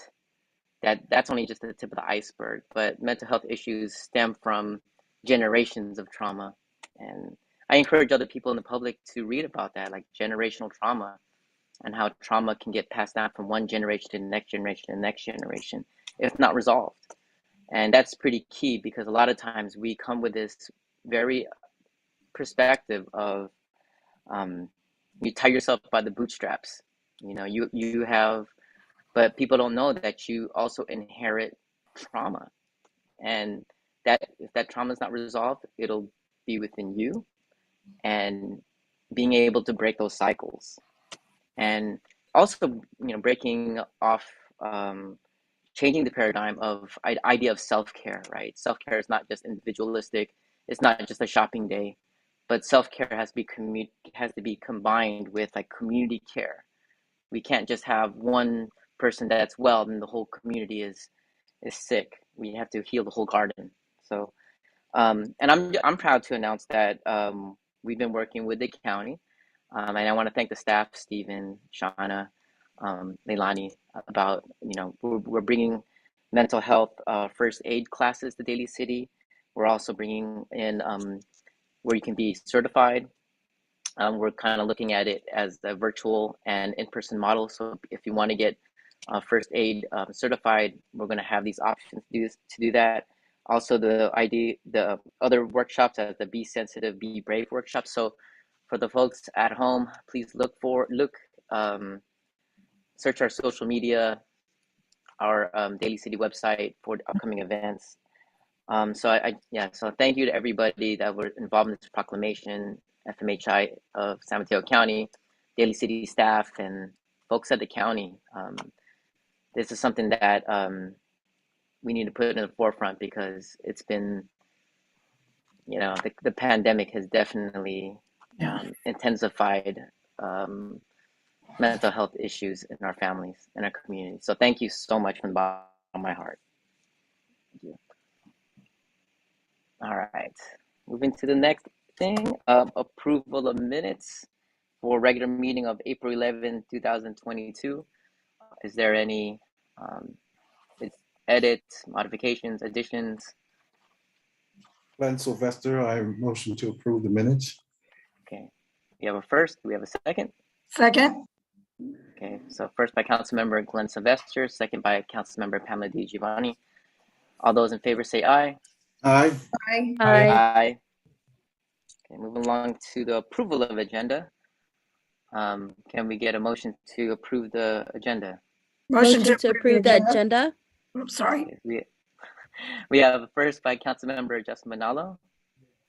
That's only just the tip of the iceberg. But mental health issues stem from generations of trauma. And I encourage other people in the public to read about that, like generational trauma, and how trauma can get passed down from one generation to the next generation to the next generation, if not resolved. And that's pretty key, because a lot of times we come with this very perspective of you tie yourself by the bootstraps. You have, but people don't know that you also inherit trauma, and that if that trauma is not resolved, it'll be within you, and being able to break those cycles and also, breaking off, changing the paradigm of idea of self-care, right? Self-care is not just individualistic. It's not just a shopping day, but self-care has to be combined with like community care. We can't just have one person that's well and the whole community is sick. We have to heal the whole garden. So, and I'm proud to announce that we've been working with the county, and I want to thank the staff, Stephen, Shauna, Leilani, about we're bringing mental health first aid classes to Daly City. We're also bringing in where you can be certified. We're kind of looking at it as the virtual and in-person model. So if you want to get first aid certified, we're going to have these options to do that. Also, the other workshops, as the Be Sensitive, Be Brave workshop. So for the folks at home, please search our social media, our Daly City website for the upcoming events. So thank you to everybody that were involved in this proclamation, FMHI of San Mateo County, Daly City staff, and folks at the county. This is something that we need to put in the forefront because it's been, the pandemic has definitely intensified mental health issues in our families and our community. So thank you so much from the bottom of my heart. Thank you. All right, moving to the next thing, approval of minutes for regular meeting of April 11, 2022. Is there any edits, modifications, additions? Glenn Sylvester, I motion to approve the minutes. Okay, we have a first, we have a second. Second. Okay, so first by Councilmember Glenn Sylvester, second by Councilmember Pamela Di Giovanni. All those in favor say aye. Aye. Aye. Aye. Okay, moving along to the approval of agenda. Can we get a motion to approve the agenda? Motion to approve the agenda. Oops, sorry. Okay, we have a first by Councilmember Justin Manalo.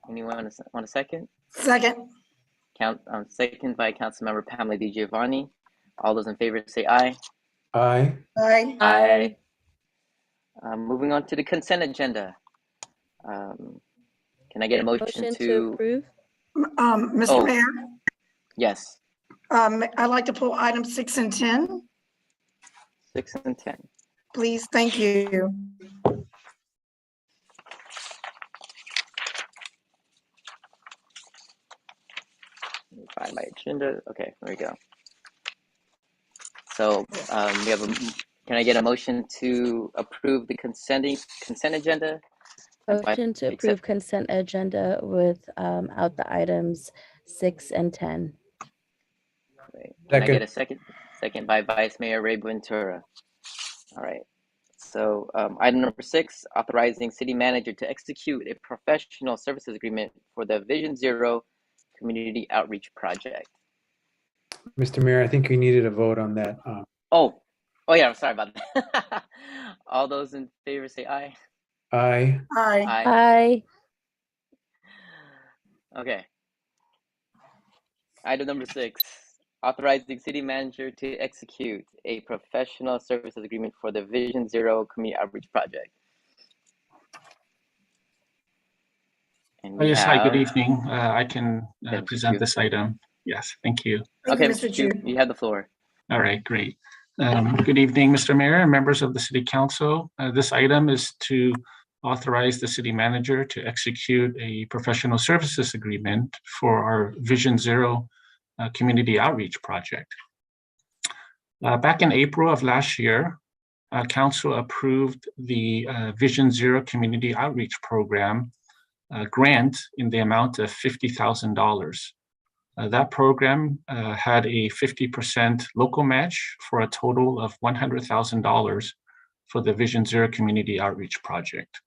Anyone want a second? Second. Second by Councilmember Pamela Di Giovanni. All those in favor say aye. Aye. Aye. Aye. Moving on to the consent agenda. Can I get a motion to approve? Mr. Mayor, Yes, I'd like to pull items 6 and 10, 6 and 10. please. Thank you. Let me find my agenda. Okay, there we go. So we have can I get a motion to approve the consent agenda? Motion to approve consent agenda without the items 6 and 10. Great. Can I Second. get a second? Second by Vice Mayor Ray Bantura. All right. So item number 6, authorizing city manager to execute a professional services agreement for the Vision Zero Community Outreach Project. Mr. Mayor, I think we needed a vote on that. Oh yeah, I'm sorry about that. All those in favor say aye. Aye. Aye. Aye. Okay. Item number 6, authorizing city manager to execute a professional services agreement for the Vision Zero Community Outreach Project. And Yes, hi, good have- evening. I can Mr. present Chu. this item. Yes, thank you. Thank you, Okay, Mr. Chu, Chu. you have the floor. All right, great. Good evening, Mr. Mayor and members of the City Council. This item is to authorize the city manager to execute a professional services agreement for our Vision Zero Community Outreach Project. Back in April of last year, Council approved the Vision Zero Community Outreach Program grant in the amount of $50,000. That program had a 50% local match for a total of $100,000 for the Vision Zero Community Outreach Project.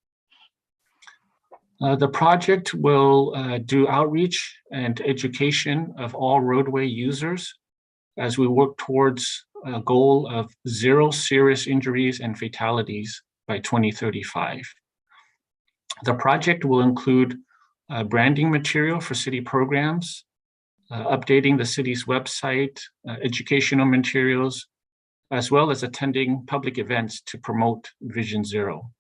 The project will do outreach and education of all roadway users as we work towards a goal of 0 serious injuries and fatalities by 2035. The project will include branding material for city programs, updating the city's website, educational materials, as well as attending public events to promote Vision Zero.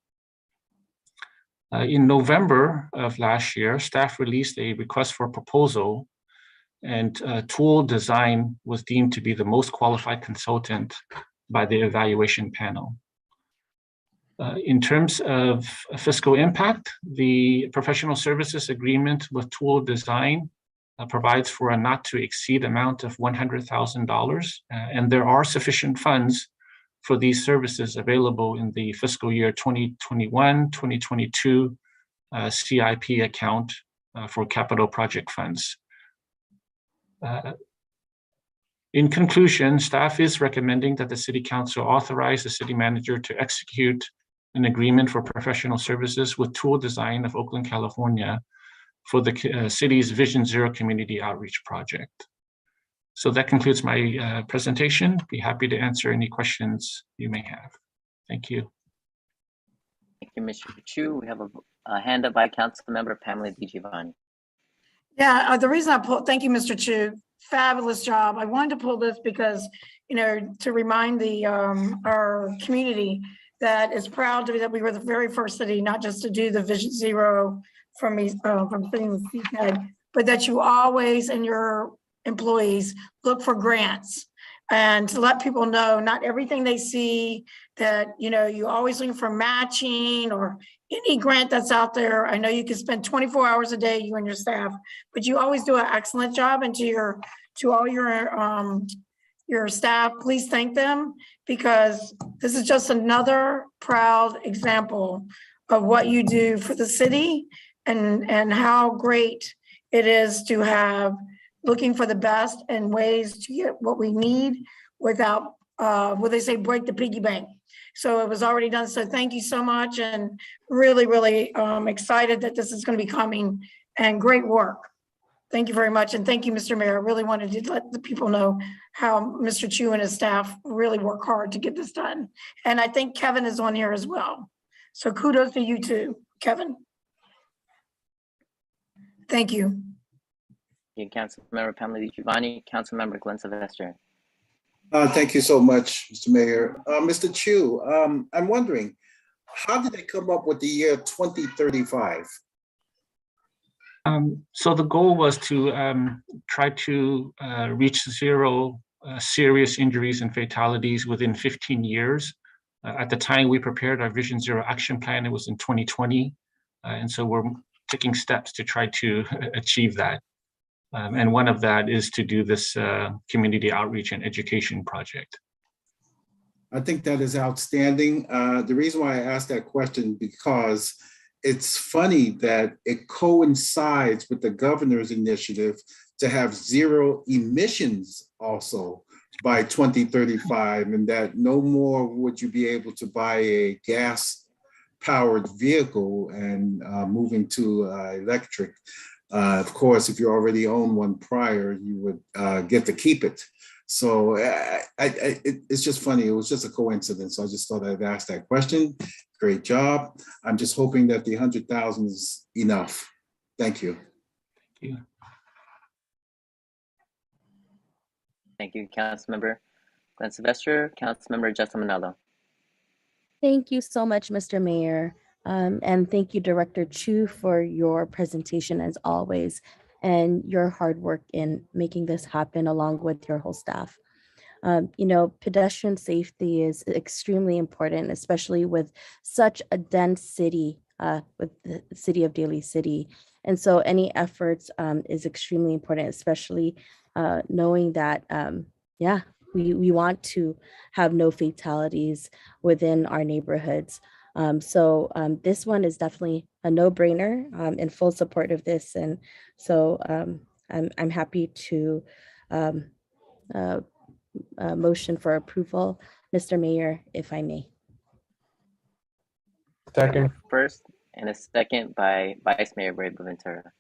In November of last year, staff released a request for proposal, and Tool Design was deemed to be the most qualified consultant by the evaluation panel. In terms of fiscal impact, the professional services agreement with Tool Design provides for a not to exceed amount of $100,000, and there are sufficient funds for these services available in the fiscal year 2021-2022 CIP account for capital project funds. In conclusion, staff is recommending that the City Council authorize the City Manager to execute an agreement for professional services with Tool Design of Oakland, California for the city's Vision Zero Community Outreach Project. So that concludes my presentation. Be happy to answer any questions you may have. Thank you. Thank you, Mr. Chu. We have a hand up by Council Member Pamela DiGiovanni. Yeah, the reason I pulled, thank you, Mr. Chu, fabulous job. I wanted to pull this because, you know, to remind the our community that is proud to be that we were the very first city, not just to do the Vision Zero from sitting with CPEG, but that you always and your employees look for grants and to let people know not everything they see, that, you know, you always looking for matching or any grant that's out there. I know you can spend 24 hours a day, you and your staff, but you always do an excellent job. And to all your staff, please thank them, because this is just another proud example of what you do for the city and how great it is to have looking for the best and ways to get what we need without what they say, break the piggy bank. So it was already done. So thank you so much, and really, really excited that this is going to be coming, and great work. Thank you very much. And thank you, Mr. Mayor. I really wanted to let the people know how Mr. Chu and his staff really work hard to get this done. And I think Kevin is on here as well. So kudos to you too, Kevin. Thank you. Thank you, Council Member Pamela DiGiovanni. Council Member Glenn Sylvester. Thank you so much, Mr. Mayor. Mr. Chu, I'm wondering, how did they come up with the year 2035? So the goal was to try to reach zero serious injuries and fatalities within 15 years. At the time we prepared our Vision Zero action plan, it was in 2020. And so we're taking steps to try to achieve that. And one of that is to do this community outreach and education project. I think that is outstanding. The reason why I asked that question, because it's funny that it coincides with the governor's initiative to have zero emissions also by 2035, and that no more would you be able to buy a gas-powered vehicle and moving to electric. Of course, if you already own one prior, you would get to keep it. So it's just funny. It was just a coincidence. So I just thought I'd ask that question. Great job. I'm just hoping that the 100,000 is enough. Thank you. Thank you. Thank you, Councilmember Glenn Sylvester. Councilmember Justin Manello. Thank you so much, Mr. Mayor. And thank you, Director Chu, for your presentation as always, and your hard work in making this happen along with your whole staff. You know, pedestrian safety is extremely important, especially with such a dense city, with the city of Daly City. And so any efforts is extremely important, especially knowing that, yeah, we want to have no fatalities within our neighborhoods. So this one is definitely a no-brainer, in full support of this. And so I'm happy to motion for approval, Mr. Mayor, if I may. Second. First and a second by Vice Mayor Bantura.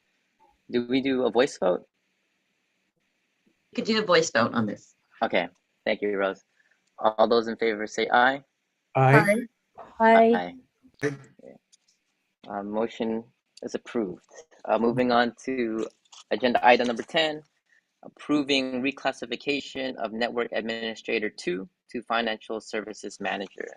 Do we do a voice vote? You could do a voice vote on this. Okay, thank you, Rose. All those in favor say aye. Aye. Aye. Motion is approved. Moving on to agenda item number 10, approving reclassification of Network Administrator 2 to Financial Services Manager.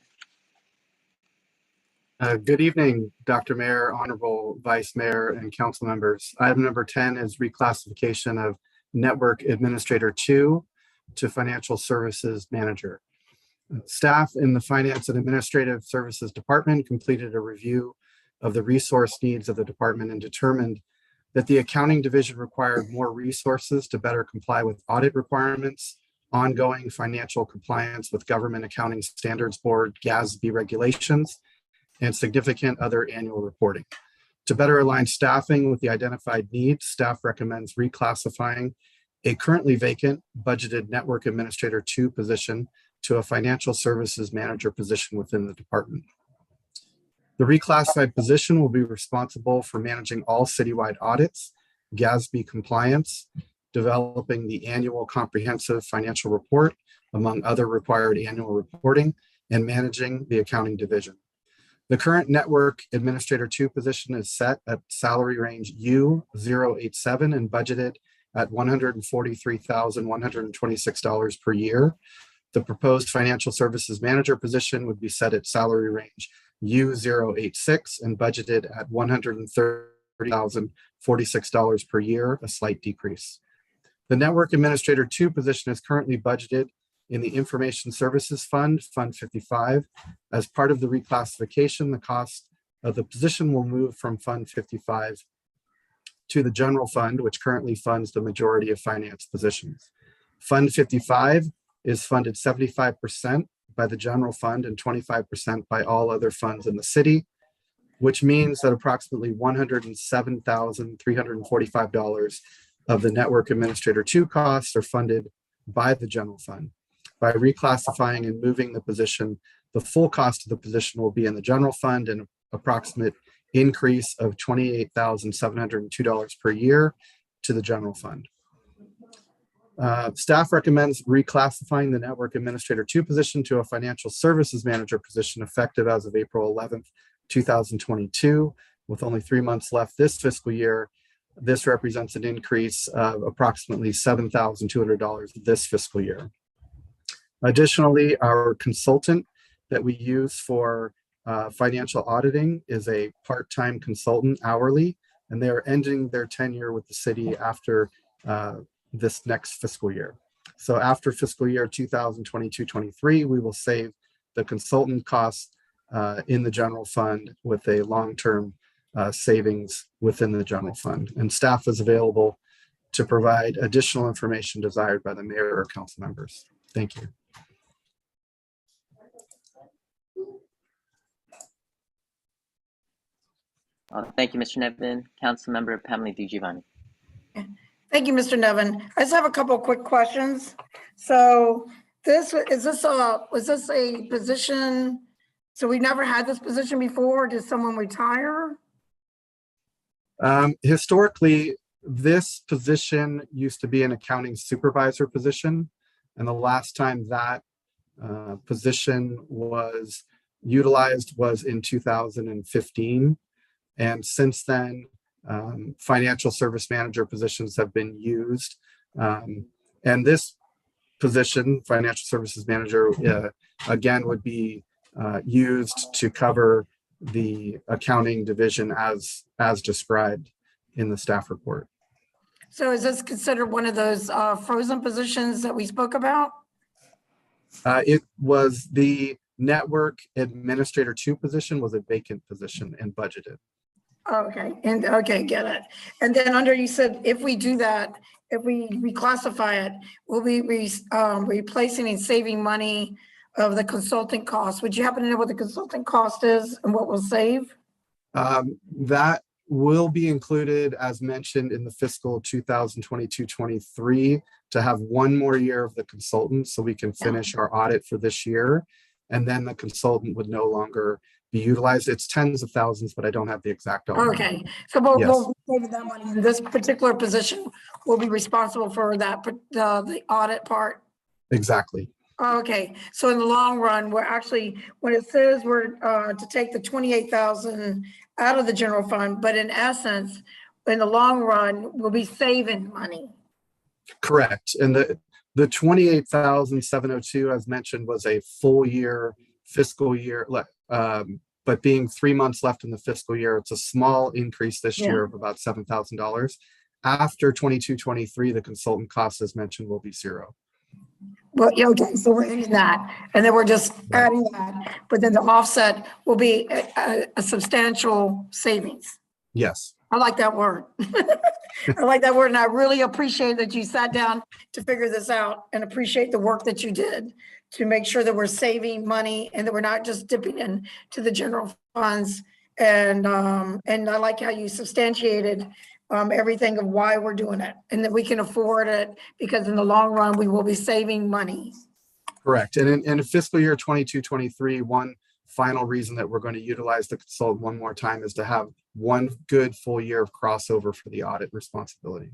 Good evening, Dr. Mayor, Honorable Vice Mayor, and council members. Item number 10 is reclassification of Network Administrator 2 to Financial Services Manager. Staff in the Finance and Administrative Services Department completed a review of the resource needs of the department and determined that the accounting division required more resources to better comply with audit requirements, ongoing financial compliance with Government Accounting Standards Board (GASB) regulations, and significant other annual reporting. To better align staffing with the identified needs, staff recommends reclassifying a currently vacant budgeted Network Administrator 2 position to a Financial Services Manager position within the department. The reclassified position will be responsible for managing all citywide audits, GASB compliance, developing the annual comprehensive financial report, among other required annual reporting, and managing the accounting division. The current Network Administrator 2 position is set at salary range U087 and budgeted at $143,126 per year. The proposed Financial Services Manager position would be set at salary range U086 and budgeted at $130,046 per year, a slight decrease. The Network Administrator 2 position is currently budgeted in the Information Services Fund, Fund 55. As part of the reclassification, the cost of the position will move from Fund 55 to the General Fund, which currently funds the majority of finance positions. Fund 55 is funded 75% by the General Fund and 25% by all other funds in the city, which means that approximately $107,345 of the Network Administrator 2 costs are funded by the General Fund. By reclassifying and moving the position, the full cost of the position will be in the General Fund, and an approximate increase of $28,702 per year to the General Fund. Staff recommends reclassifying the Network Administrator 2 position to a Financial Services Manager position effective as of April 11th, 2022. With only 3 months left this fiscal year, this represents an increase of approximately $7,200 this fiscal year. Additionally, our consultant that we use for financial auditing is a part-time consultant hourly, and they are ending their tenure with the city after this next fiscal year. So after fiscal year 2022-23, we will save the consultant costs in the General Fund with a long-term savings within the General Fund. And staff is available to provide additional information desired by the mayor or council members. Thank you. Thank you, Mr. Nevin. Councilmember Pamela DiGiovanni. Thank you, Mr. Nevin. I just have a couple of quick questions. So was this a position? So we never had this position before. Did someone retire? Historically, this position used to be an accounting supervisor position. And the last time that position was utilized was in 2015. And since then, financial service manager positions have been used. And this position, financial services manager, again, would be used to cover the accounting division as described in the staff report. So is this considered one of those frozen positions that we spoke about? It was the Network Administrator 2 position was a vacant position and budgeted. Okay, and okay, get it. And then under, you said, if we do that, if we reclassify it, we'll be replacing and saving money of the consulting cost. Would you happen to know what the consulting cost is and what we'll save? That will be included as mentioned in the fiscal 2022-23 to have one more year of the consultant so we can finish our audit for this year. And then the consultant would no longer be utilized. It's tens of thousands, but I don't have the exact dollar. Okay, so we'll save that money. In this particular position will be responsible for that, the audit part. Exactly. Okay, so in the long run, we're actually, when it says we're to take the 28,000 out of the general fund, but in essence, in the long run, we'll be saving money. Correct. And the 28,702, as mentioned, was a full year fiscal year, but being 3 months left in the fiscal year, it's a small increase this year of about $7,000. After 22-23, the consultant cost, as mentioned, will be zero. Well, yeah, okay, so we're ending that, and then we're just adding that, but then the offset will be a substantial savings. Yes. I like that word. I like that word, and I really appreciate that you sat down to figure this out, and appreciate the work that you did to make sure that we're saving money and that we're not just dipping into the general funds. And I like how you substantiated everything of why we're doing it, and that we can afford it because in the long run, we will be saving money. Correct. And in fiscal year 22-23, one final reason that we're going to utilize the consultant one more time is to have one good full year of crossover for the audit responsibility.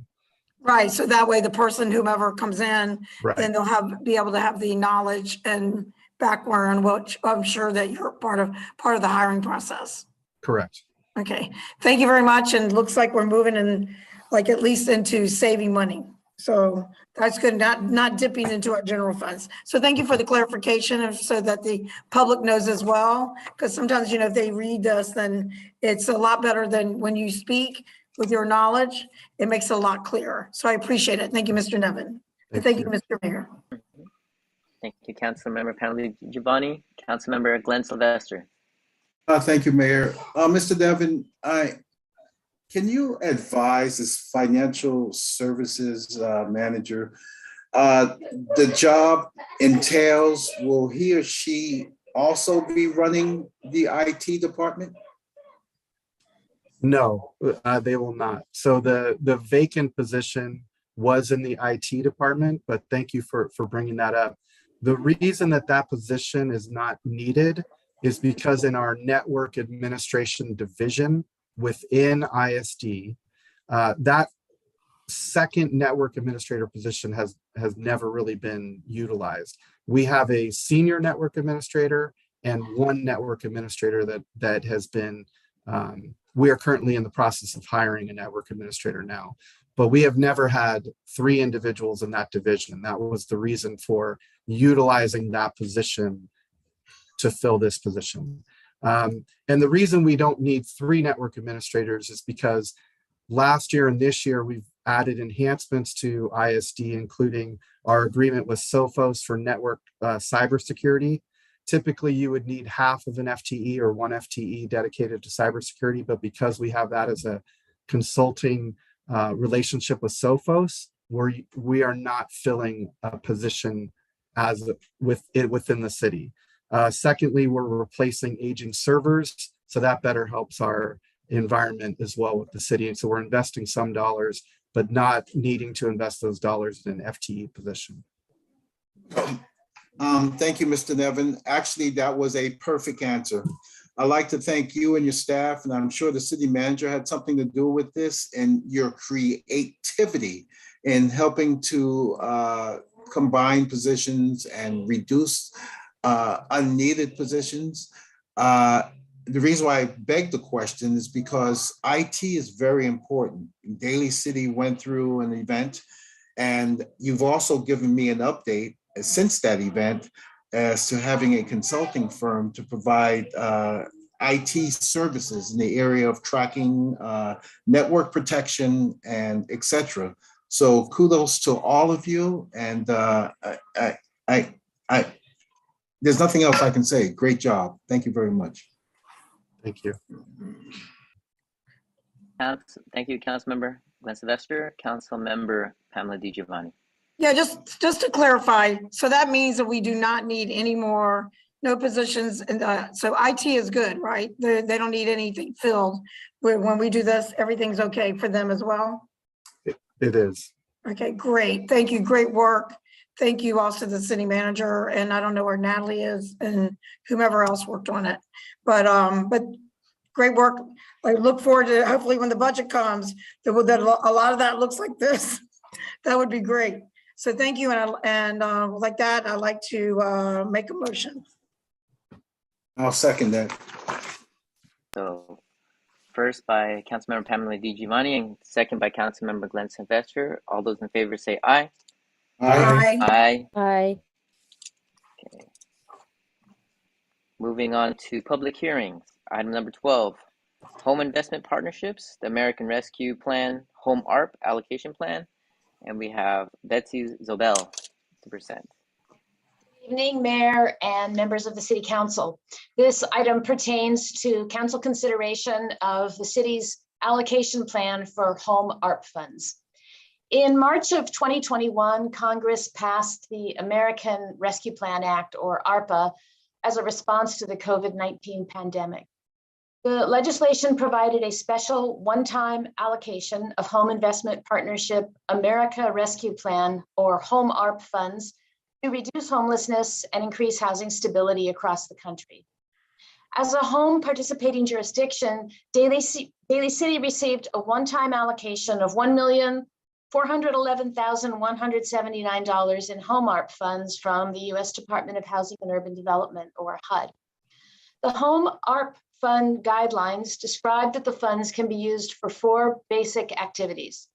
Right. So that way the person, whomever comes in, Right. then they'll be able to have the knowledge and background, which I'm sure that you're part of the hiring process. Correct. Okay. Thank you very much. And looks like we're moving in, like, at least into saving money. So that's good, not dipping into our general funds. So thank you for the clarification, so that the public knows as well, because sometimes, if they read this, then it's a lot better than when you speak with your knowledge. It makes it a lot clearer. So I appreciate it. Thank you, Mr. Nevin. Thank you, Mr. Mayor. Thank you, Councilmember Pamela Giovanni. Councilmember Glenn Sylvester. Thank you, Mayor. Mr. Devin, can you advise this financial services manager, the job entails, will he or she also be running the IT department? No, they will not. So the vacant position was in the IT department, but thank you for bringing that up. The reason that position is not needed is because in our network administration division within ISD, that second network administrator position has never really been utilized. We have a senior network administrator and one network administrator that has been, we are currently in the process of hiring a network administrator now, but we have never had 3 individuals in that division. That was the reason for utilizing that position to fill this position. And the reason we don't need 3 network administrators is because last year and this year, we've added enhancements to ISD, including our agreement with Sophos for network cybersecurity. Typically, you would need half of an FTE or 1 FTE dedicated to cybersecurity, but because we have that as a consulting relationship with Sophos, we are not filling a position as within the city. Secondly, we're replacing aging servers, so that better helps our environment as well with the city. And so we're investing some dollars, but not needing to invest those dollars in an FTE position. Thank you, Mr. Nevin. Actually, that was a perfect answer. I'd like to thank you and your staff, and I'm sure the city manager had something to do with this, and your creativity in helping to combine positions and reduce unneeded positions. The reason why I beg the question is because IT is very important. Daly City went through an event, and you've also given me an update since that event as to having a consulting firm to provide IT services in the area of tracking, network protection, and etc. So kudos to all of you, and there's nothing else I can say. Great job. Thank you very much. Thank you. Thank you, Councilmember Glenn Sylvester. Councilmember Pamela DiGiovanni. Yeah, just to clarify, so that means that we do not need any more, no positions, and so IT is good, right? They don't need anything filled. When we do this, everything's okay for them as well? It is. Okay, great. Thank you. Great work. Thank you also to the city manager, and I don't know where Natalie is and whomever else worked on it, but great work. I look forward to, hopefully when the budget comes, that a lot of that looks like this. That would be great. So thank you, and like that, I'd like to make a motion. I'll second that. So first by Councilmember Pamela DiGiovanni and second by Councilmember Glenn Sylvester. All those in favor say aye. Aye. Aye. Aye. Okay. Moving on to public hearings. Item number 12, Home Investment Partnerships, the American Rescue Plan, Home ARP Allocation Plan. And we have Betsy Zobel to present. Evening, Mayor and members of the City Council. This item pertains to council consideration of the city's allocation plan for home ARP funds. In March of 2021, Congress passed the American Rescue Plan Act, or ARPA, as a response to the COVID-19 pandemic. The legislation provided a special one-time allocation of Home Investment Partnership America Rescue Plan, or home ARP funds, to reduce homelessness and increase housing stability across the country. As a home participating jurisdiction, Daly City received a one-time allocation of $1,411,179 in home ARP funds from the U.S. Department of Housing and Urban Development, or HUD. The home ARP fund guidelines describe that the funds can be used for 4 basic activities: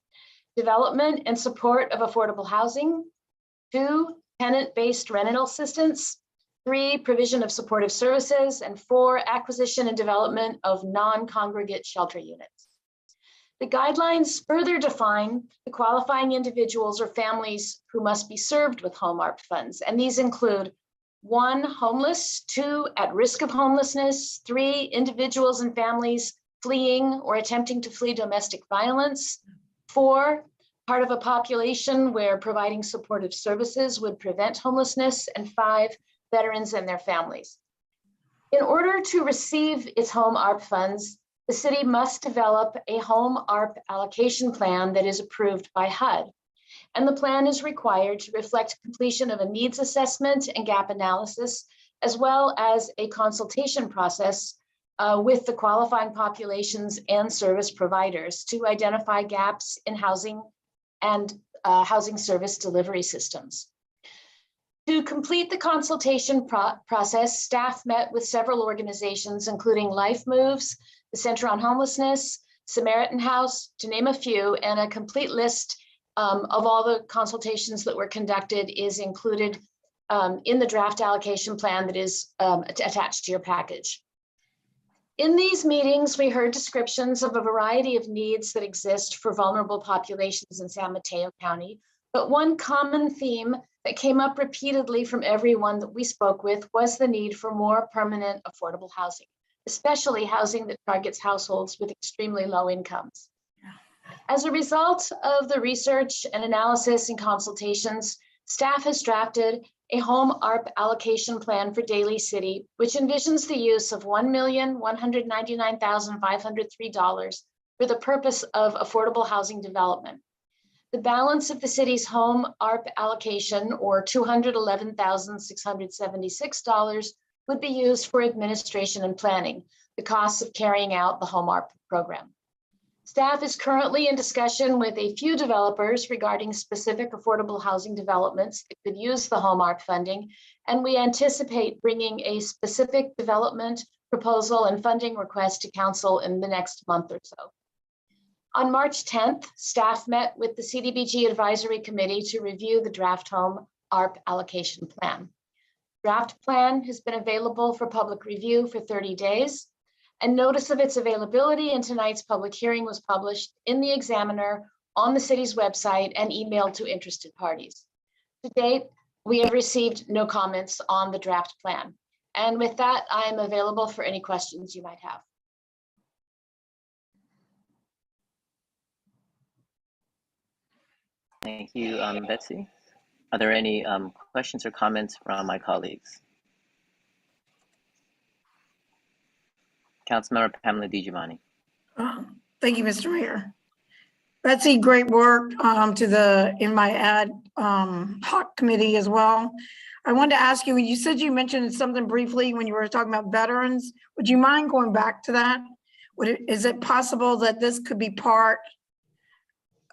development and support of affordable housing, 2, tenant-based rental assistance, 3, provision of supportive services, and 4, acquisition and development of non-congregate shelter units. The guidelines further define the qualifying individuals or families who must be served with home ARP funds, and these include 1, homeless, 2, at risk of homelessness, 3, individuals and families fleeing or attempting to flee domestic violence, 4, part of a population where providing supportive services would prevent homelessness, and 5, veterans and their families. In order to receive its home ARP funds, the city must develop a home ARP allocation plan that is approved by HUD. And the plan is required to reflect completion of a needs assessment and gap analysis, as well as a consultation process with the qualifying populations and service providers to identify gaps in housing and housing service delivery systems. To complete the consultation process, staff met with several organizations, including Life Moves, the Center on Homelessness, Samaritan House, to name a few, and a complete list of all the consultations that were conducted is included in the draft allocation plan that is attached to your package. In these meetings, we heard descriptions of a variety of needs that exist for vulnerable populations in San Mateo County, but one common theme that came up repeatedly from everyone that we spoke with was the need for more permanent affordable housing, especially housing that targets households with extremely low incomes. As a result of the research and analysis and consultations, staff has drafted a home ARP allocation plan for Daly City, which envisions the use of $1,199,503 for the purpose of affordable housing development. The balance of the city's home ARP allocation, or $211,676, would be used for administration and planning, the costs of carrying out the home ARP program. Staff is currently in discussion with a few developers regarding specific affordable housing developments that could use the home ARP funding, and we anticipate bringing a specific development proposal and funding request to council in the next month or so. On March 10th, staff met with the CDBG Advisory Committee to review the draft home ARP allocation plan. Draft plan has been available for public review for 30 days. And notice of its availability in tonight's public hearing was published in the Examiner, on the city's website, and emailed to interested parties. To date, we have received no comments on the draft plan. And with that, I am available for any questions you might have. Thank you, Betsy. Are there any questions or comments from my colleagues? Councilmember Pamela DiGiovanni. Thank you, Mr. Mayor. Betsy, great work to the in my ad hoc committee as well. I wanted to ask you, you said you mentioned something briefly when you were talking about veterans. Would you mind going back to that? Is it possible that this could be part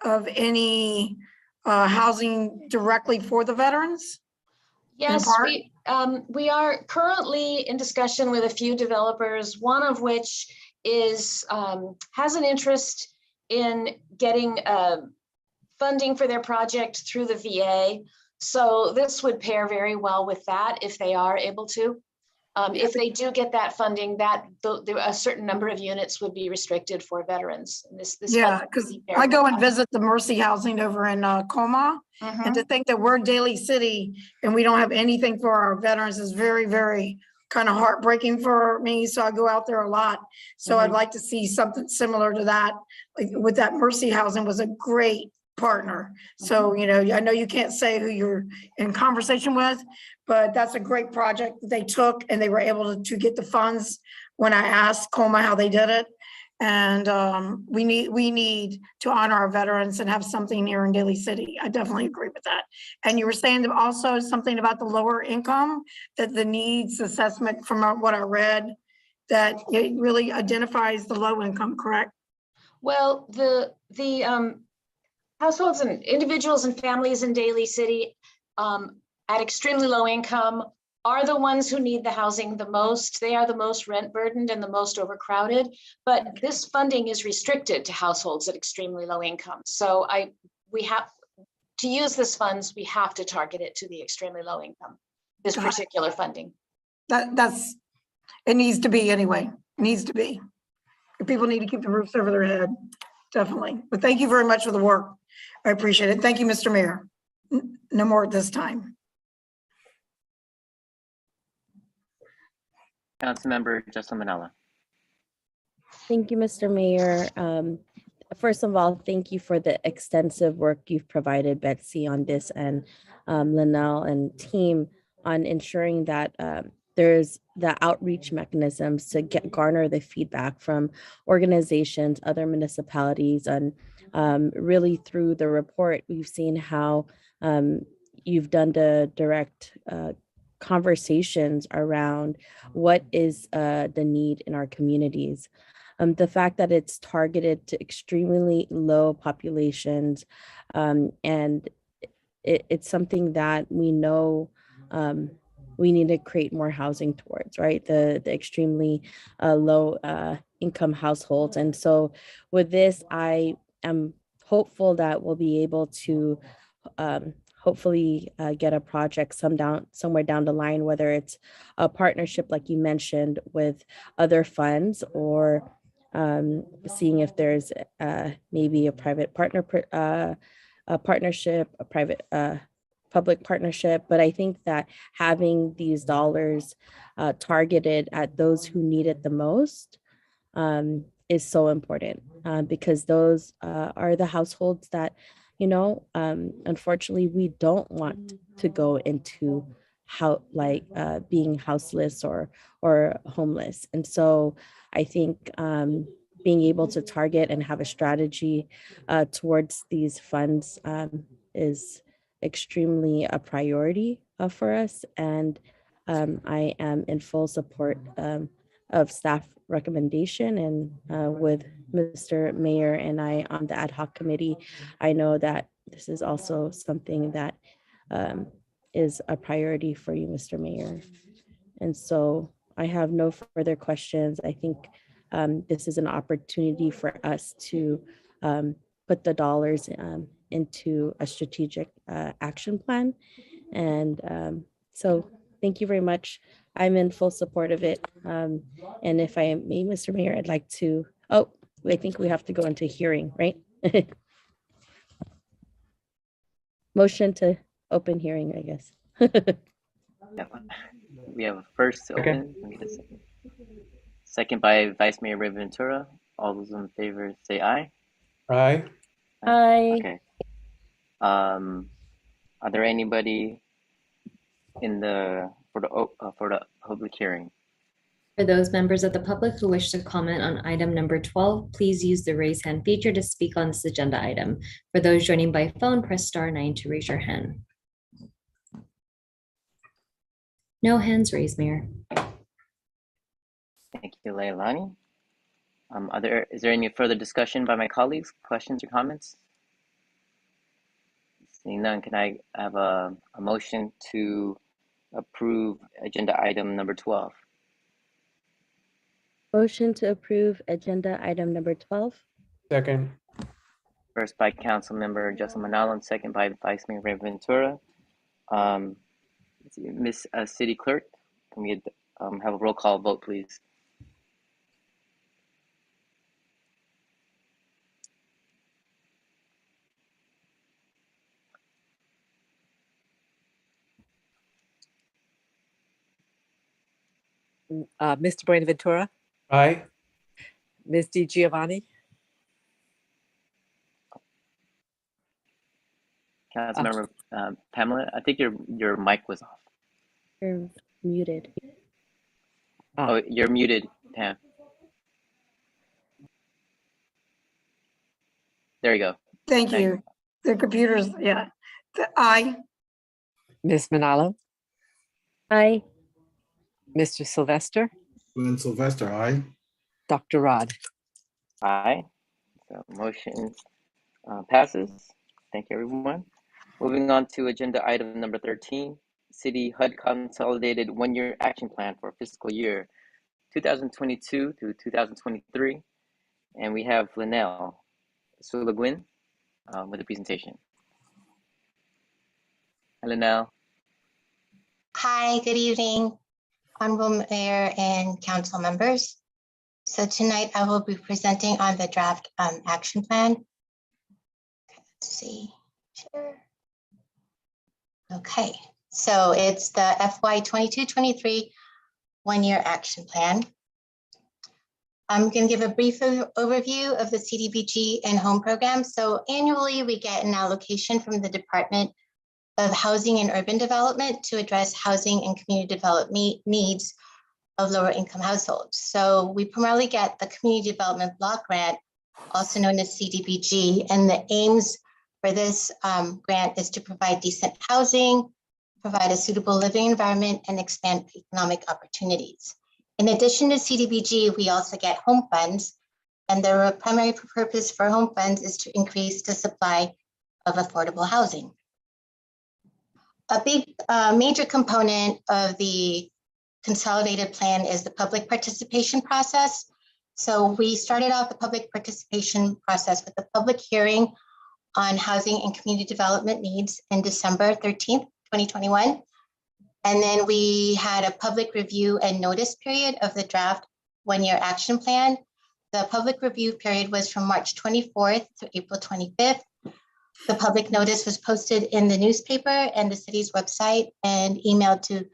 of any housing directly for the veterans? Yes, we are currently in discussion with a few developers, one of which has an interest in getting funding for their project through the VA. So this would pair very well with that if they are able to. If they do get that funding, a certain number of units would be restricted for veterans. Yeah, because I go and visit the Mercy Housing over in Como, and to think that we're Daly City and we don't have anything for our veterans is very, very kind of heartbreaking for me. So I go out there a lot. So I'd like to see something similar to that. Like with that Mercy Housing was a great partner. So, you know, I know you can't say who you're in conversation with, but that's a great project that they took, and they were able to get the funds when I asked Coma how they did it. And we need to honor our veterans and have something here in Daly City. I definitely agree with that. And you were saying also something about the lower income, that the needs assessment from what I read, that it really identifies the low income, correct? Well, the households and individuals and families in Daly City at extremely low income are the ones who need the housing the most. They are the most rent burdened and the most overcrowded, but this funding is restricted to households at extremely low income. So we have to use this funds, we have to target it to the extremely low income, this particular funding. It needs to be anyway, it needs to be. People need to keep the roofs over their head, definitely. But thank you very much for the work. I appreciate it. Thank you, Mr. Mayor. No more at this time. Councilmember Justin Manella. Thank you, Mr. Mayor. First of all, thank you for the extensive work you've provided, Betsy, on this, and Linnell and team on ensuring that there's the outreach mechanisms to garner the feedback from organizations, other municipalities, and really through the report, we've seen how you've done the direct conversations around what is the need in our communities. The fact that it's targeted to extremely low populations, and it's something that we know we need to create more housing towards, right? The extremely low income households. And so with this, I am hopeful that we'll be able to hopefully get a project somewhere down the line, whether it's a partnership, like you mentioned, with other funds, or seeing if there's maybe a private partnership, a private public partnership. But I think that having these dollars targeted at those who need it the most is so important, because those are the households that, you know, unfortunately, we don't want to go into being houseless or homeless. And so I think being able to target and have a strategy towards these funds is extremely a priority for us. And I am in full support of staff recommendation, and with Mr. Mayor and I on the ad hoc committee, I know that this is also something that is a priority for you, Mr. Mayor. And so I have no further questions. I think this is an opportunity for us to put the dollars into a strategic action plan. And so thank you very much. I'm in full support of it. And if I may, Mr. Mayor, I'd like to, I think we have to go into hearing, right? Motion to open hearing, I guess. We have a first to open. Let me just second by Vice Mayor Bantura. All those in favor say aye. Aye. Aye. Okay. Are there anybody for the public hearing? For those members of the public who wish to comment on item number 12, please use the raise hand feature to speak on this agenda item. For those joining by phone, press *9 to raise your hand. No hands raised, Mayor. Thank you, Leilani. Is there any further discussion by my colleagues? Questions or comments? Seeing none, can I have a motion to approve agenda item number 12? Motion to approve agenda item number 12. Second. First by Councilmember Justin Manalo and second by Vice Mayor Ray Ventura. Miss City Clerk, can we have a roll call vote, please? Mr. Buenaventura, Aye. Ms. Di Giovanni, Councilmember Pamela, I think your mic was off. You're muted. Oh, you're muted, Pam. There you go. Thank you. The computers, yeah. Aye. Ms. Manalo, Aye. Mr. Sylvester, Glenn Sylvester, aye. Dr. Rod. Aye. So motion passes. Thank you, everyone. Moving on to agenda item number 13, City HUD Consolidated One-Year Action Plan for Fiscal Year 2022 through 2023. And we have Linnell Sulagwin with the presentation. Hi, Linnell. Hi, good evening, Honorable Mayor and Council members. So tonight I will be presenting on the draft action plan. Let's see. Sure. Okay, so it's the FY 22-23 one-year action plan. I'm going to give a brief overview of the CDBG and home program. So annually we get an allocation from the Department of Housing and Urban Development to address housing and community development needs of lower income households. So we primarily get the Community Development Block Grant, also known as CDBG, and the aims for this grant is to provide decent housing, provide a suitable living environment, and expand economic opportunities. In addition to CDBG, we also get home funds, and the primary purpose for home funds is to increase the supply of affordable housing. A big major component of the consolidated plan is the public participation process. So we started off the public participation process with a public hearing on housing and community development needs in December 13th, 2021. And then we had a public review and notice period of the draft one-year action plan. The public review period was from March 24th to April 25th. The public notice was posted in the newspaper and the city's website and emailed to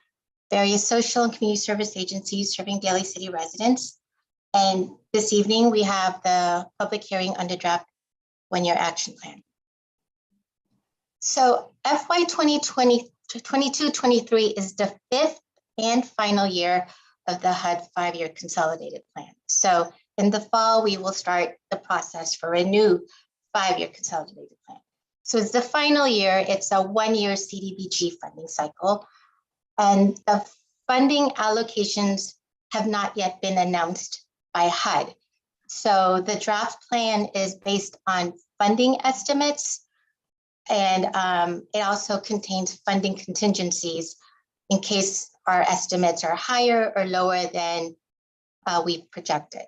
various social and community service agencies serving Daly City residents. And this evening we have the public hearing on the draft one-year action plan. So FY 2022-23 is the 5th and final year of the HUD 5-year consolidated plan. So in the fall, we will start the process for a new 5-year consolidated plan. So it's the final year, it's a 1-year CDBG funding cycle, and the funding allocations have not yet been announced by HUD. So the draft plan is based on funding estimates, and it also contains funding contingencies in case our estimates are higher or lower than we've projected.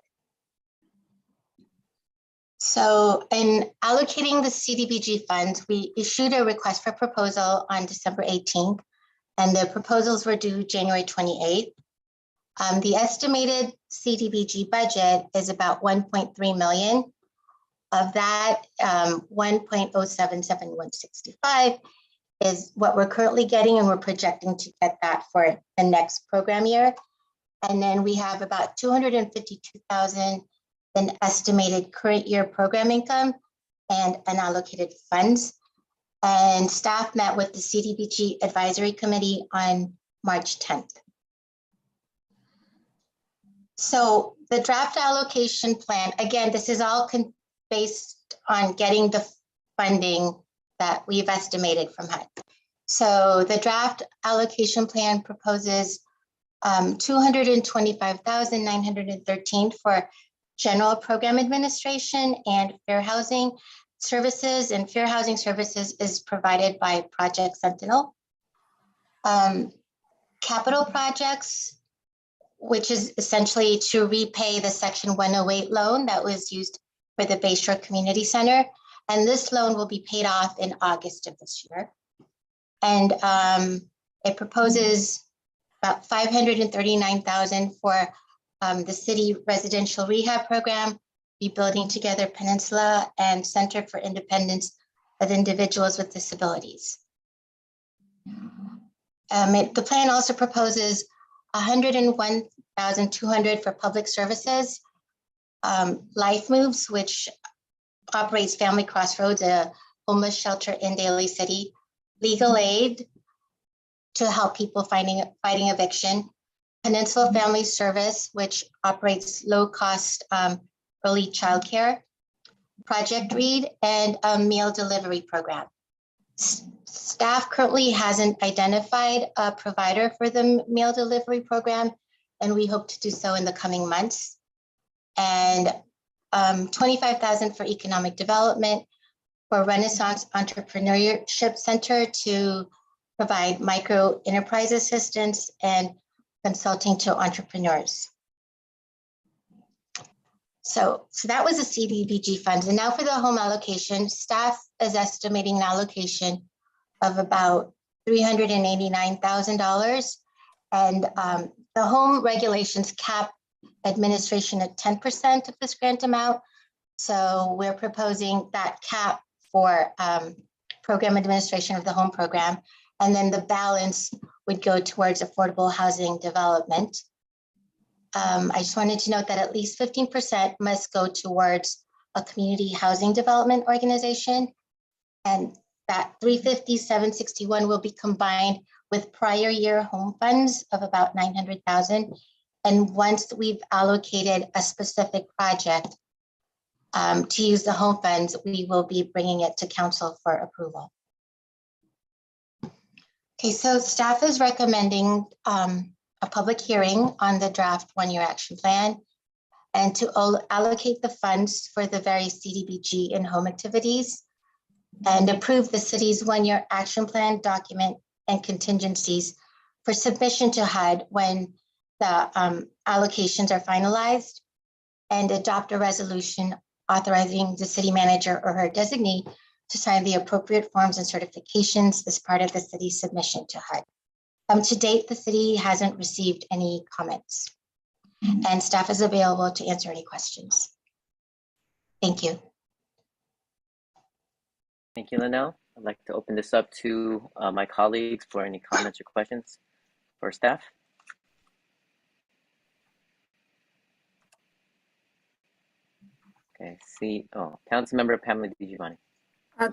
So in allocating the CDBG funds, we issued a request for proposal on December 18th, and the proposals were due January 28th. The estimated CDBG budget is about 1.3 million. Of that, 1.077165 is what we're currently getting, and we're projecting to get that for the next program year. And then we have about 252,000 in estimated current year program income and unallocated funds. And staff met with the CDBG Advisory Committee on March 10th. So the draft allocation plan, again, this is all based on getting the funding that we've estimated from HUD. So the draft allocation plan proposes 225,913 for general program administration and fair housing services, and fair housing services is provided by Project Sentinel. Capital projects which is essentially to repay the Section 108 loan that was used for the Bayshore Community Center. And this loan will be paid off in August of this year. And it proposes about $539,000 for the city residential rehab program, Rebuilding Together Peninsula, and Center for Independence of Individuals with Disabilities. The plan also proposes $101,200 for public services, Life Moves, which operates Family Crossroads, a homeless shelter in Daly City, Legal Aid to help people fighting eviction, Peninsula Family Service, which operates low-cost early childcare, Project Read, and a meal delivery program. Staff currently hasn't identified a provider for the meal delivery program, and we hope to do so in the coming months. And $25,000 for economic development, for Renaissance Entrepreneurship Center to provide micro enterprise assistance and consulting to entrepreneurs. So that was the CDBG funds. And now for the home allocation, staff is estimating an allocation of about $389,000. And the home regulations cap administration at 10% of this grant amount. So we're proposing that cap for program administration of the home program. And then the balance would go towards affordable housing development. I just wanted to note that at least 15% must go towards a community housing development organization. And that 350,761 will be combined with prior year home funds of about 900,000. And once we've allocated a specific project to use the home funds, we will be bringing it to council for approval. Okay, so staff is recommending a public hearing on the draft one-year action plan and to allocate the funds for the various CDBG and home activities and approve the city's one-year action plan document and contingencies for submission to HUD when the allocations are finalized, and adopt a resolution authorizing the city manager or her designee to sign the appropriate forms and certifications as part of the city's submission to HUD. To date, the city hasn't received any comments, and staff is available to answer any questions. Thank you. Thank you, Linnell. I'd like to open this up to my colleagues for any comments or questions for staff. Okay, Councilmember Pamela DiGiovanni.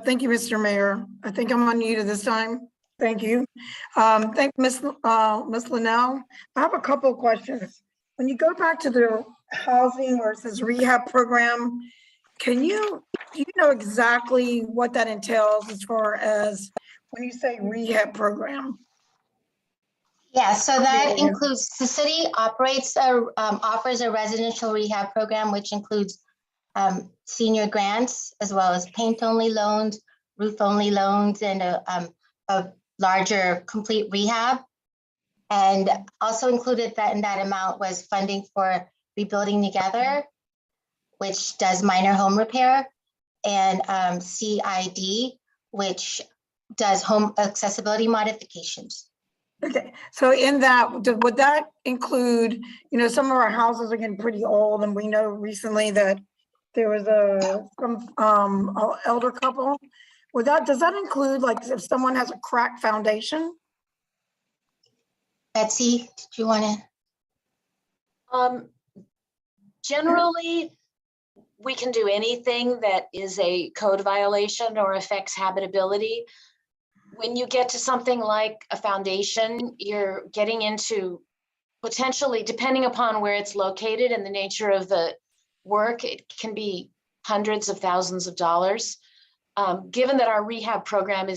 Thank you, Mr. Mayor. I think I'm unmuted this time. Thank you. Thank Ms. Linnell. I have a couple of questions. When you go back to the housing versus rehab program, do you know exactly what that entails as far as when you say rehab program? Yeah, so that includes, the city operates offers a residential rehab program, which includes senior grants, as well as paint-only loans, roof-only loans, and a larger complete rehab. And also included that in that amount was funding for Rebuilding Together, which does minor home repair, and CID, which does home accessibility modifications. Okay, so in that, would that include, some of our houses are getting pretty old, and we know recently that there was some elder couple. Does that include, like, if someone has a cracked foundation? Betsy, did you want to? Generally, we can do anything that is a code violation or affects habitability. When you get to something like a foundation, you're getting into potentially, depending upon where it's located and the nature of the work, it can be hundreds of thousands of dollars. Given that our rehab program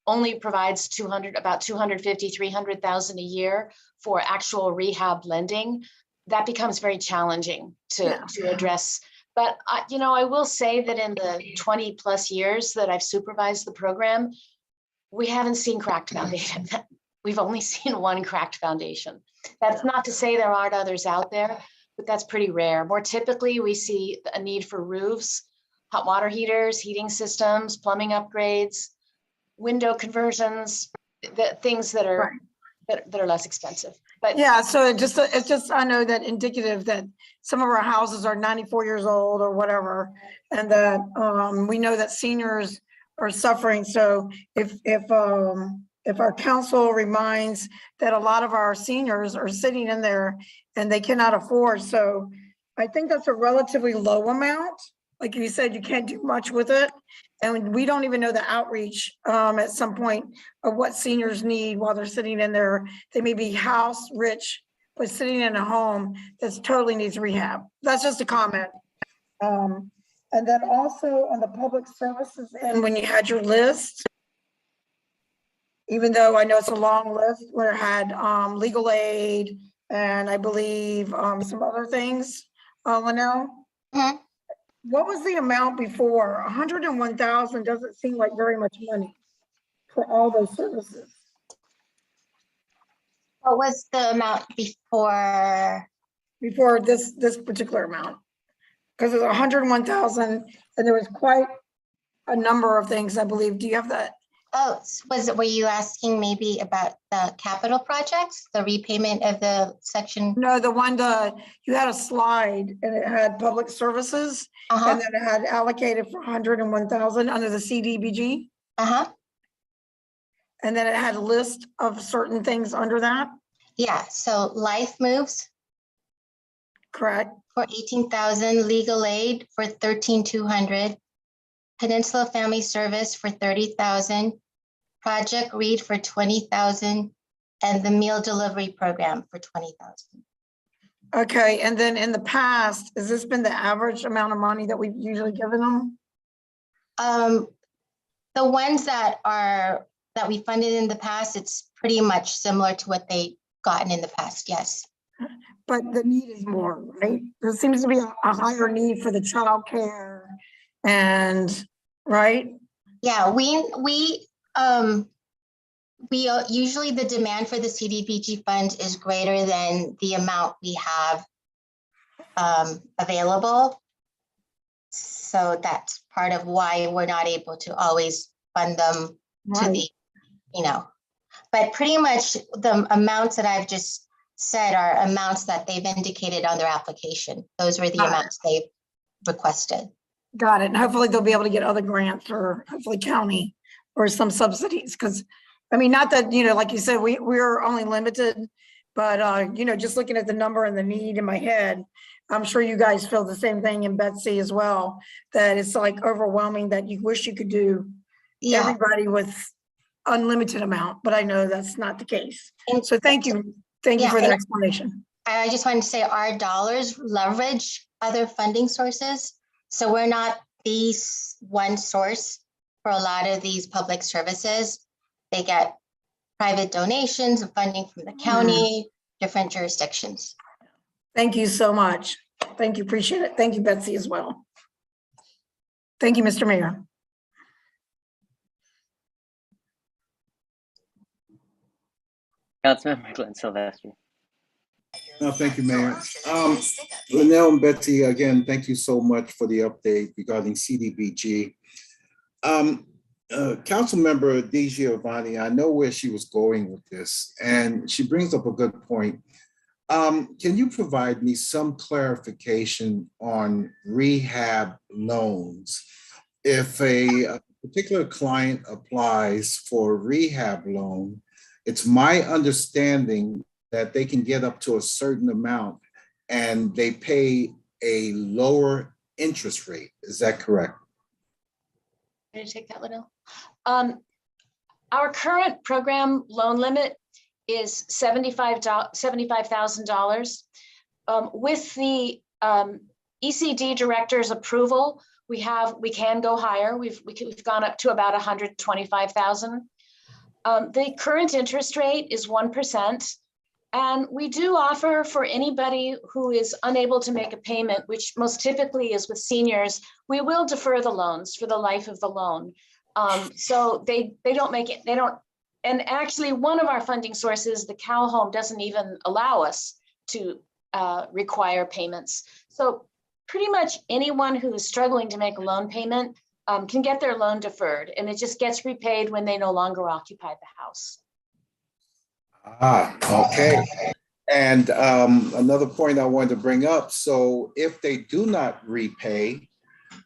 only provides about 250, 300,000 a year for actual rehab lending, that becomes very challenging to address. But I will say that in the 20 plus years that I've supervised the program, we haven't seen cracked we've only seen one cracked foundation. That's not to say there aren't others out there, but that's pretty rare. More typically, we see a need for roofs, hot water heaters, heating systems, plumbing upgrades, window conversions, the things that are that are less expensive. But Yeah, so it's just, I know that indicative that some of our houses are 94 years old or whatever, and that we know that seniors are suffering. So if our council reminds that a lot of our seniors are sitting in there and they cannot afford, so I think that's a relatively low amount. Like you said, you can't do much with it. And we don't even know the outreach at some point of what seniors need while they're sitting in there. They may be house rich, but sitting in a home that's totally needs rehab. That's just a comment. And then also on the public services, and when you had your list, even though I know it's a long list where it had legal aid and I believe some other things, Linnell. Mhm. What was the amount before? 101,000 doesn't seem like very much money for all those services. What was the amount before? Before this particular amount? Because it's 101,000 and there was quite a number of things, I believe. Do you have that? Oh, were you asking maybe about the capital projects, the repayment of the section? No, the one you had a slide and it had public services and then it had allocated for 101,000 under the CDBG. And then it had a list of certain things under that. Yeah, so life moves. Correct. For 18,000, legal aid for 13,200, Peninsula Family Service for 30,000, Project Read for 20,000, and the meal delivery program for 20,000. Okay, and then in the past, has this been the average amount of money that we've usually given them? The ones that we funded in the past, it's pretty much similar to what they gotten in the past, yes. But the need is more, right? There seems to be a higher need for the childcare and, right? Yeah, we usually the demand for the CDBG fund is greater than the amount we have available. So that's part of why we're not able to always fund them to the, but pretty much the amounts that I've just said are amounts that they've indicated on their application. Those were the amounts they've requested. Got it. And hopefully they'll be able to get other grants or hopefully county or some subsidies. Because I mean, not that, like you said, we're only limited, but just looking at the number and the need in my head, I'm sure you guys feel the same thing in Betsy as well, that it's like overwhelming that you wish you could do everybody with unlimited amount, but I know that's not the case. And so thank you. Thank you for the explanation. I just wanted to say our dollars leverage other funding sources. So we're not the one source for a lot of these public services. They get private donations and funding from the county, different jurisdictions. Thank you so much. Thank you, appreciate it. Thank you, Betsy, as well. Thank you, Mr. Mayor. Councilmember Glenn Sylvester. No, thank you, Mayor. Linnell and Betsy, again, thank you so much for the update regarding CDBG. Councilmember DiGiovanni, I know where she was going with this, and she brings up a good point. Can you provide me some clarification on rehab loans? If a particular client applies for a rehab loan, it's my understanding that they can get up to a certain amount and they pay a lower interest rate. Is that correct? Ready to take that, Linnell? Our current program loan limit is $75,000. With the ECD director's approval, we can go higher. We've gone up to about 125,000. The current interest rate is 1%. And we do offer for anybody who is unable to make a payment, which most typically is with seniors, we will defer the loans for the life of the loan. So they don't make it, they don't And actually, one of our funding sources, the Cal Home, doesn't even allow us to require payments. So pretty much anyone who is struggling to make a loan payment can get their loan deferred, and it just gets repaid when they no longer occupy the house. Okay. And another point I wanted to bring up, so if they do not repay,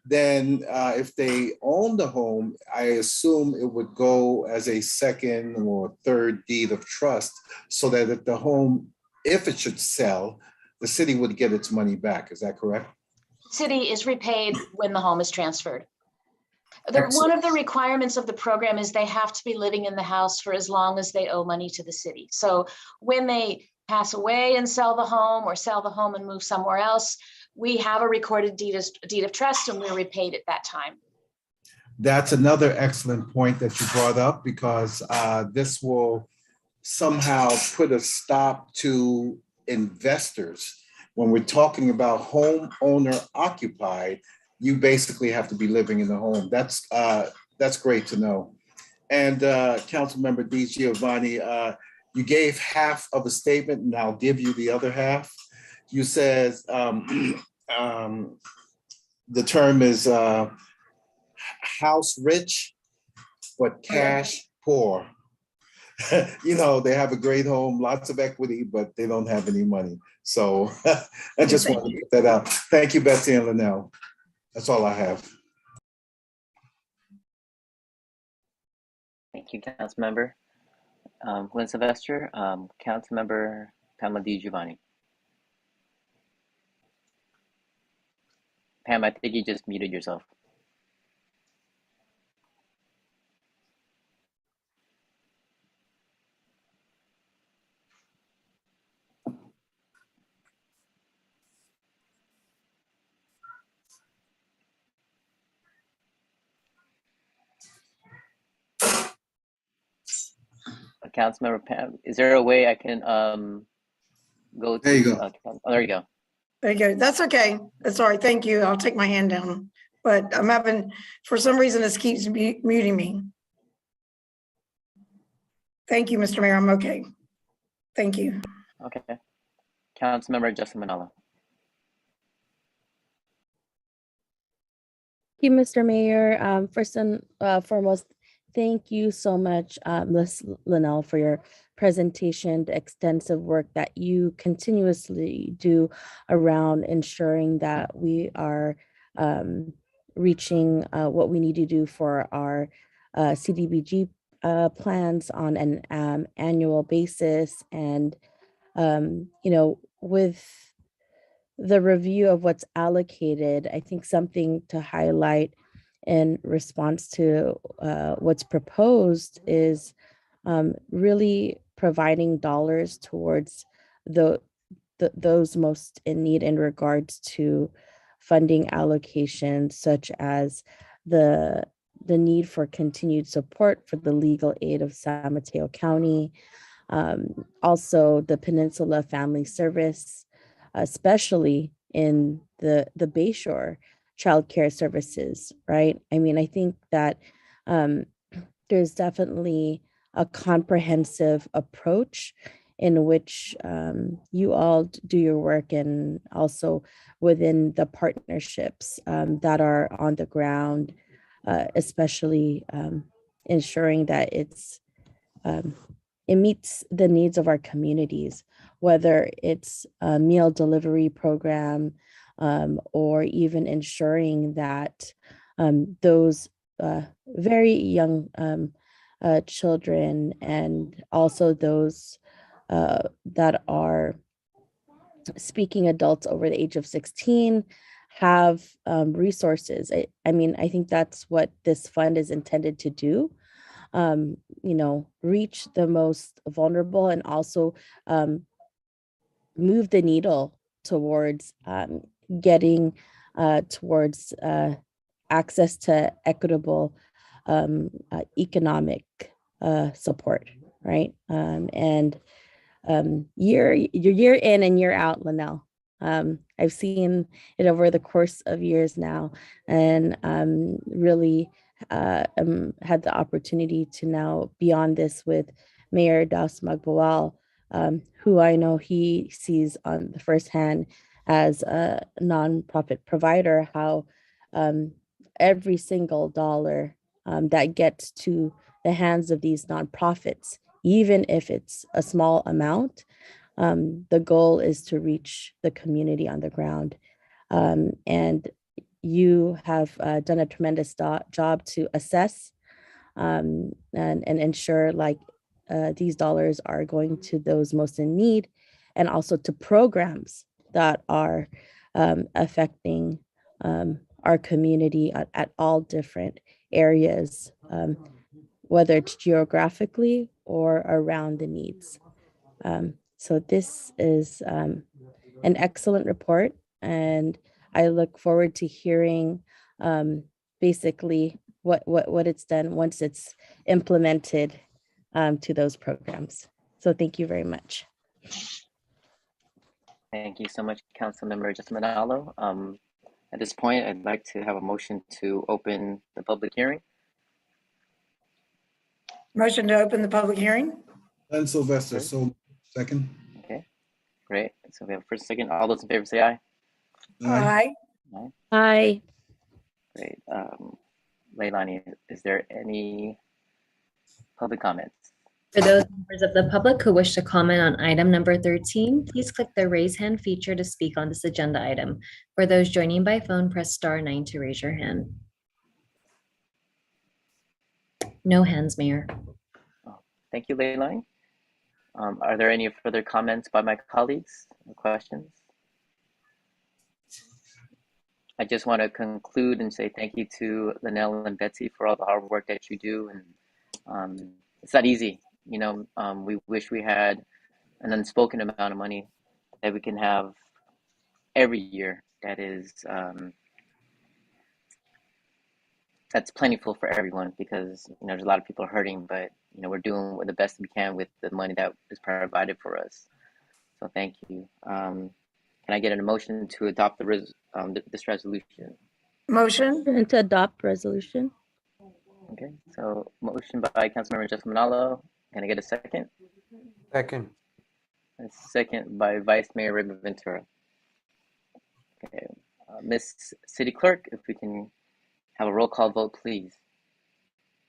then if they own the home, I assume it would go as a second or third deed of trust, so that if the home, if it should sell, the city would get its money back. Is that correct? City is repaid when the home is transferred. Excellent. One of the requirements of the program is they have to be living in the house for as long as they owe money to the city. So when they pass away and sell the home, or sell the home and move somewhere else, we have a recorded deed of trust, and we're repaid at that time. That's another excellent point that you brought up, because this will somehow put a stop to investors. When we're talking about homeowner occupied, you basically have to be living in the home. That's great to know. And Councilmember DiGiovanni, you gave half of a statement, and I'll give you the other half. You said the term is house rich, but cash poor. You know, they have a great home, lots of equity, but they don't have any money. So I just wanted to get that out. Thank you, Betsy and Linnell. That's all I have. Thank you, Councilmember Glenn Sylvester. Councilmember Pamela DiGiovanni. Pam, I think you just muted yourself. Councilmember Pam, is there a way I can go to? There you go. Oh, there you go. There you go. That's okay. That's all right. Thank you. I'll take my hand down. But I'm having, for some reason, this keeps muting me. Thank you, Mr. Mayor. I'm okay. Thank you. Okay. Councilmember Justin Manalo. Thank you, Mr. Mayor. First and foremost, thank you so much, Ms. Linnell, for your presentation, the extensive work that you continuously do around ensuring that we are reaching what we need to do for our CDBG plans on an annual basis. And, you know, with the review of what's allocated, I think something to highlight in response to what's proposed is really providing dollars towards those most in need in regards to funding allocations, such as the need for continued support for the legal aid of San Mateo County, also the Peninsula Family Service, especially in the Bayshore childcare services, right? I mean, I think that there's definitely a comprehensive approach in which you all do your work, and also within the partnerships that are on the ground, especially ensuring that it meets the needs of our communities, whether it's a meal delivery program, or even ensuring that those very young children, and also those that are speaking adults over the age of 16 have resources. I mean, I think that's what this fund is intended to do. You know, reach the most vulnerable, and also move the needle towards getting towards access to equitable economic support, right? And year in and year out, Linnell, I've seen it over the course of years now, and really had the opportunity to now be on this with Mayor Das Magbawal, who I know he sees on the first hand as a nonprofit provider, how every single dollar that gets to the hands of these nonprofits, even if it's a small amount, the goal is to reach the community on the ground. And you have done a tremendous job to assess and ensure like these dollars are going to those most in need, and also to programs that are affecting our community at all different areas, whether it's geographically or around the needs. So this is an excellent report, and I look forward to hearing basically what it's done once it's implemented to those programs. So thank you very much. Thank you so much, Councilmember Jessamine. At this point, I'd like to have a motion to open the public hearing. Motion to open the public hearing? And Sylvester, so second. Okay, great. So we have a first, second. All those in favor say aye. Aye. Aye. Aye. Great. Leilani, is there any public comments? For those members of the public who wish to comment on item number 13, please click the raise hand feature to speak on this agenda item. For those joining by phone, press *9 to raise your hand. No hands, Mayor. Oh, thank you, Leilani. Are there any further comments by my colleagues or questions? I just want to conclude and say thank you to Linnell and Betsy for all the hard work that you do. And it's not easy. You know, we wish we had an unspoken amount of money that we can have every year that is that's plentiful for everyone, because you know there's a lot of people hurting, but you know we're doing the best we can with the money that is provided for us. So thank you. Can I get a motion to adopt this resolution? Motion. And to adopt resolution. Okay, so motion by Councilmember Jessamine. Can I get a second? Second. A second by Vice Mayor Raymond Bantura. Okay, Miss City Clerk, if we can have a roll call vote, please.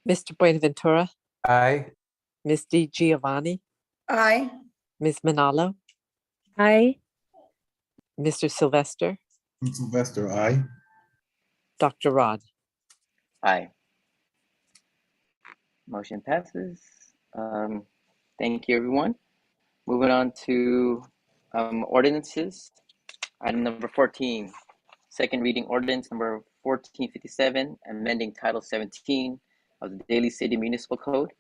Mr. Buenaventura, Aye. Ms. Di Giovanni, Aye. Ms. Manalo, Aye. Mr. Sylvester, Sylvester, aye. Dr. Rod. Aye. Motion passes. Thank you, everyone. Moving on to ordinances. Item number 14, second reading ordinance number 1457, amending Title 17 of the Daly City Municipal Code.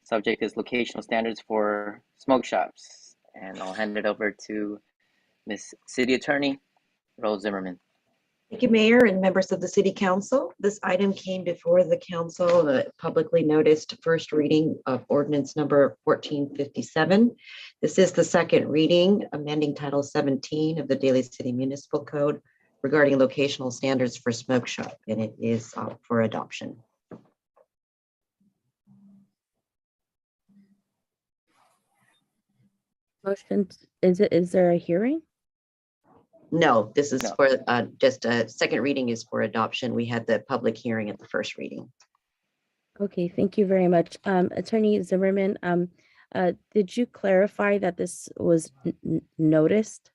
Subject is locational standards for smoke shops. And I'll hand it over to Ms. City Attorney Rose Zimmerman. Thank you, Mayor and members of the City Council. This item came before the council, the publicly noticed first reading of ordinance number 1457. This is the second reading, amending Title 17 of the Daly City Municipal Code regarding locational standards for smoke shop, and it is up for adoption. Motion, is there a hearing? No, this is No. for just a second reading is for adoption. We had the public hearing at the first reading. Okay, thank you very much. Attorney Zimmerman, did you clarify that this was noticed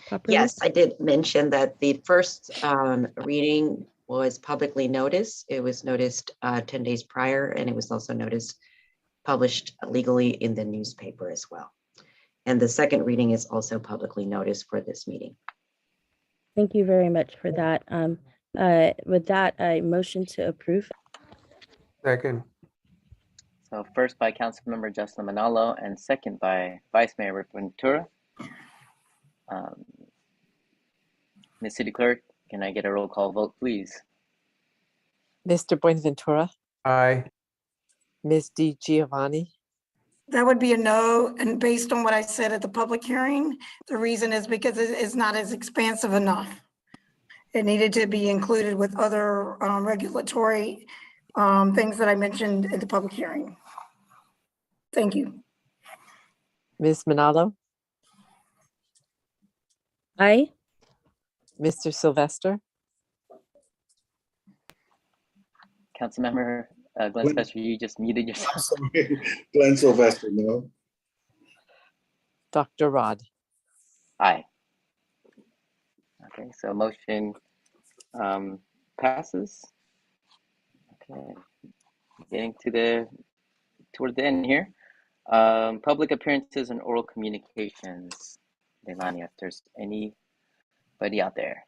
properly? Yes, I did mention that the first reading was publicly noticed. It was noticed 10 days prior, and it was also noticed, published legally in the newspaper as well. And the second reading is also publicly noticed for this meeting. Thank you very much for that. With that, I motion to approve. Second. So first by Councilmember Justin Manalo and second by Vice Mayor Rick Ventura. Ms. City Clerk, can I get a roll call vote, please? Mr. Buenaventura, Aye. Ms. Di Giovanni, That would be a no, and based on what I said at the public hearing, the reason is because it is not as expansive enough. it needed to be included with other regulatory things that I mentioned in the public hearing. Thank you. Ms. Manalo, Aye. Mr. Sylvester, Councilmember Glenn Sylvester, you just muted yourself. Sorry, Glenn Sylvester, no. Dr. Rod. Aye. Okay, so motion passes. Okay, getting towards the end here. Public appearances and oral communications. Delani, if there's anybody out there.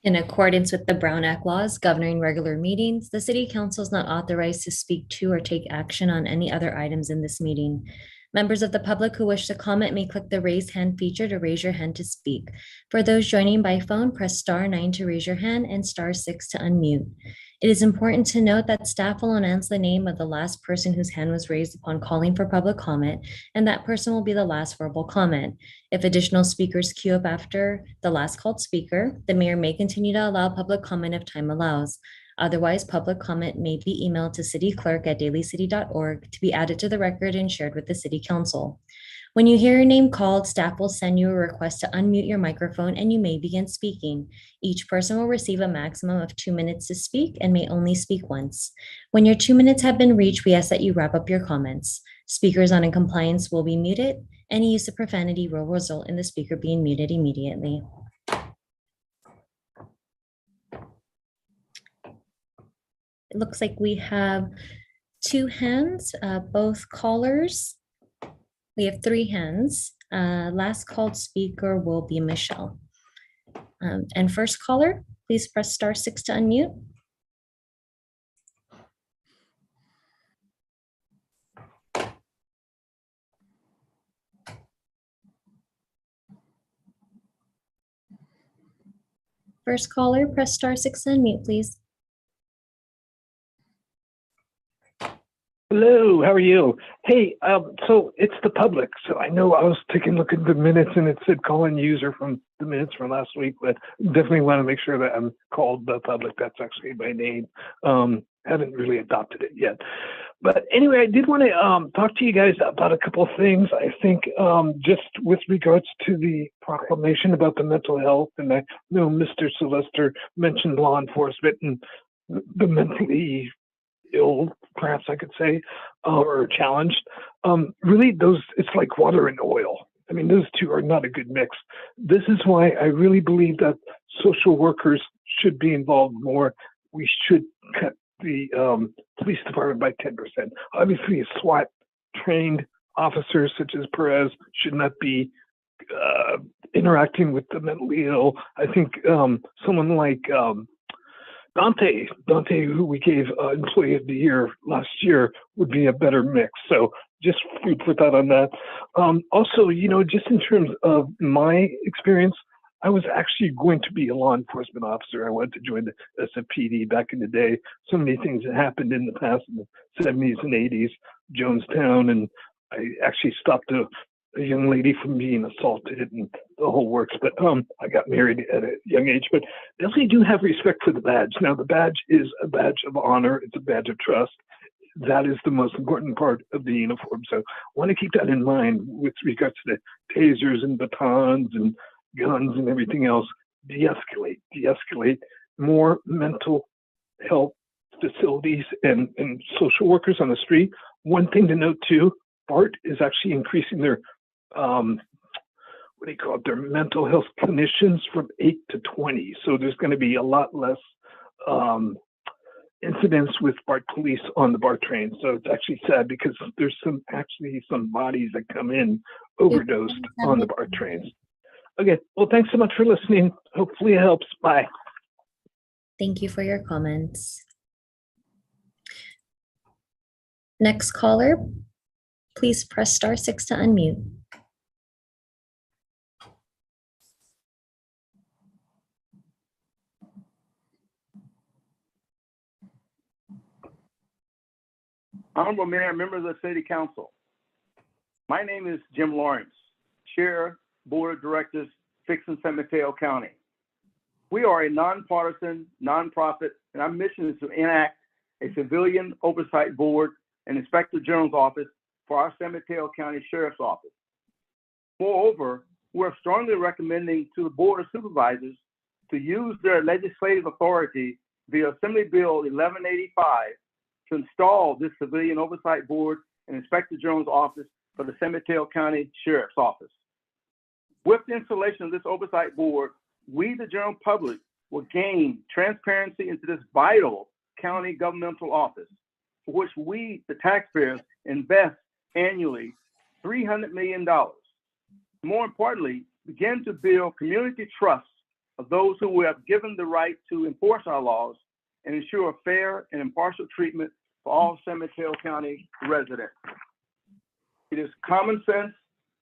In accordance with the Brown Act laws governing regular meetings, the City Council is not authorized to speak to or take action on any other items in this meeting. Members of the public who wish to comment may click the raise hand feature to raise your hand to speak. For those joining by phone, press *9 to raise your hand and *6 to unmute. It is important to note that staff will announce the name of the last person whose hand was raised upon calling for public comment, and that person will be the last verbal comment. If additional speakers queue up after the last called speaker, the mayor may continue to allow public comment if time allows. Otherwise, public comment may be emailed to cityclerk@dalycity.org to be added to the record and shared with the City Council. When you hear your name called, staff will send you a request to unmute your microphone and you may begin speaking. Each person will receive a maximum of 2 minutes to speak and may only speak once. When your 2 minutes have been reached, we ask that you wrap up your comments. Speakers not in compliance will be muted. Any use of profanity will result in the speaker being muted immediately. It looks like we have 2 hands, both callers. We have 3 hands. Last called speaker will be Michelle. And first caller, please press *6 to unmute. First caller, press *6 to unmute, please. Hello, how are you? Hey, so it's the public. So I know I was taking a look at the minutes and it said call in user from the minutes from last week, but definitely want to make sure that I'm called the public. That's actually my name. Haven't really adopted it yet. But anyway, I did want to talk to you guys about a couple of things. I think just with regards to the proclamation about the mental health, and I know Mr. Sylvester mentioned law enforcement and the mentally ill, perhaps I could say, or challenged. Really, it's like water and oil. I mean, those two are not a good mix. This is why I really believe that social workers should be involved more. We should cut the police department by 10%. Obviously, a SWAT trained officers such as Perez should not be interacting with the mentally ill. I think someone like Dante, who we gave Employee of the Year last year, would be a better mix. So just food for thought on that. Also, just in terms of my experience, I was actually going to be a law enforcement officer. I wanted to join the SFPD back in the day. So many things that happened in the past, in the 70s and 80s, Jonestown, and I actually stopped a young lady from being assaulted and the whole works. But I got married at a young age. But definitely do have respect for the badge. Now, the badge is a badge of honor. It's a badge of trust. That is the most important part of the uniform. So I want to keep that in mind with regards to the tasers and batons and guns and everything else. De-escalate. More mental health facilities and social workers on the street. One thing to note too, BART is actually increasing their their mental health clinicians from 8 to 20. So there's going to be a lot less incidents with BART police on the BART train. So it's actually sad because there's some bodies that come in overdosed on the BART trains. Okay, well, thanks so much for listening. Hopefully it helps. Bye. Thank you for your comments. Next caller, please press *6 to unmute. Honorable Mayor, members of the City Council. My name is Jim Lawrence, Chair, Board of Directors, Fix and San Mateo County. We are a nonpartisan nonprofit, and our mission is to enact a civilian oversight board and Inspector General's office for our San Mateo County Sheriff's Office. Moreover, we're strongly recommending to the Board of Supervisors to use their legislative authority via Assembly Bill 1185 to install this civilian oversight board and Inspector General's office for the San Mateo County Sheriff's Office. With the installation of this oversight board, we, the general public, will gain transparency into this vital county governmental office, for which we, the taxpayers, invest annually $300 million. More importantly, begin to build community trust of those who we have given the right to enforce our laws and ensure fair and impartial treatment for all San Mateo County residents. It is common sense,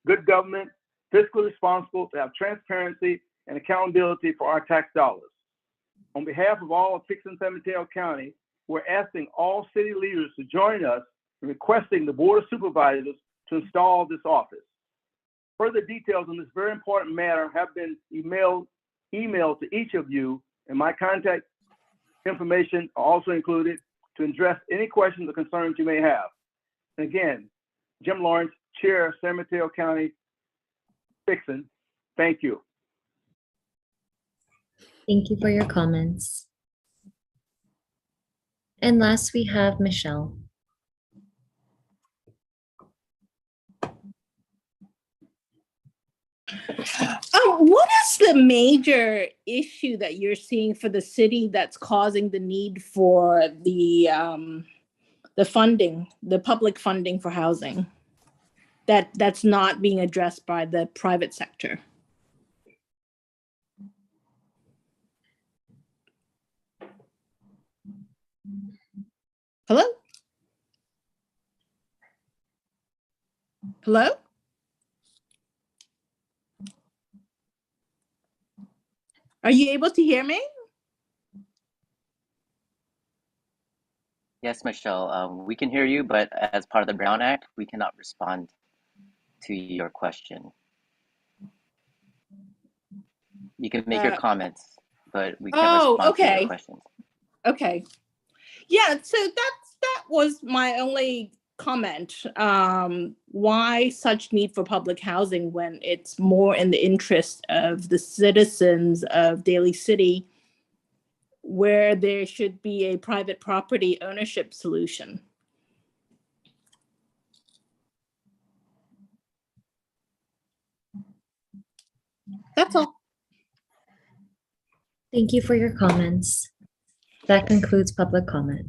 good government, fiscally responsible to have transparency and accountability for our tax dollars. On behalf of all of San Mateo County, we're asking all city leaders to join us in requesting the Board of Supervisors to install this office. Further details on this very important matter have been emailed to each of you, and my contact information are also included to address any questions or concerns you may have. And again, Jim Lawrence, Chair, San Mateo County, Fixin. Thank you. Thank you for your comments. And last, we have Michelle. What is the major issue that you're seeing for the city that's causing the need for the funding, the public funding for housing, that's not being addressed by the private sector? Hello? Hello? Are you able to hear me? Yes, Michelle, we can hear you, but as part of the Brown Act, we cannot respond to your question. You can make your comments, but we can't respond to your questions. Okay. Yeah, so that was my only comment. Why such need for public housing when it's more in the interest of the citizens of Daly City, where there should be a private property ownership solution? That's all. Thank you for your comments. That concludes public comment.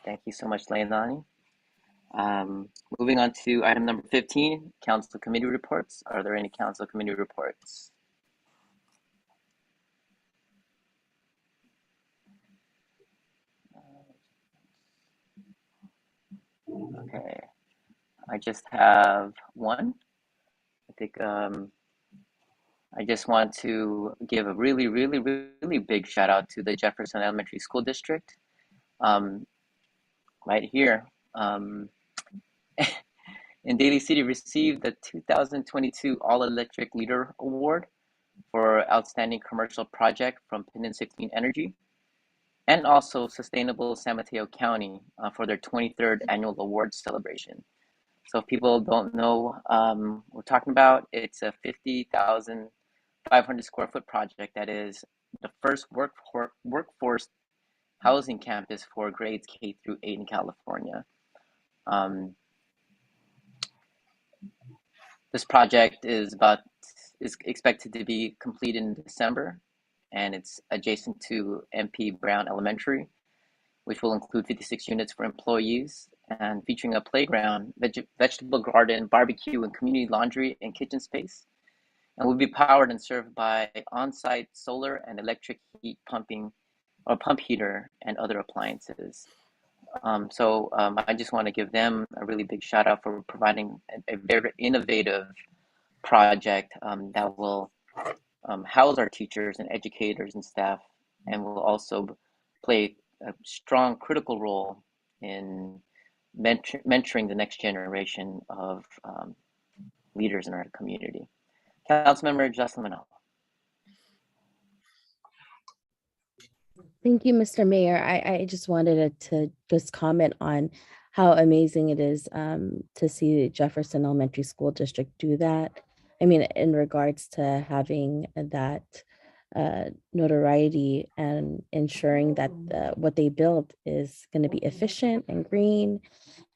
Thank you so much, Leilani. Moving on to item number 15, council committee reports. Are there any council committee reports? Okay, I just have one. I think I just want to give a really, really, really big shout out to the Jefferson Elementary School District. Right here in Daly City, received the 2022 All Electric Leader Award for Outstanding Commercial Project from Pin 16 Energy, and also Sustainable San Mateo County for their 23rd annual awards celebration. So if people don't know what we're talking about, it's a 50,500 square foot project that is the first workforce housing campus for grades K through 8 in California. This project is expected to be completed in December, and it's adjacent to MP Brown Elementary, which will include 56 units for employees and featuring a playground, vegetable garden, barbecue, and community laundry and kitchen space, and will be powered and served by on-site solar and electric heat pumping or pump heater and other appliances. I just want to give them a really big shout out for providing a very innovative project that will house our teachers and educators and staff, and will also play a strong critical role in mentoring the next generation of leaders in our community. Councilmember Jocelyn Manal. Thank you, Mr. Mayor. I just wanted to just comment on how amazing it is to see Jefferson Elementary School District do that. I mean, in regards to having that notoriety and ensuring that what they build is going to be efficient and green.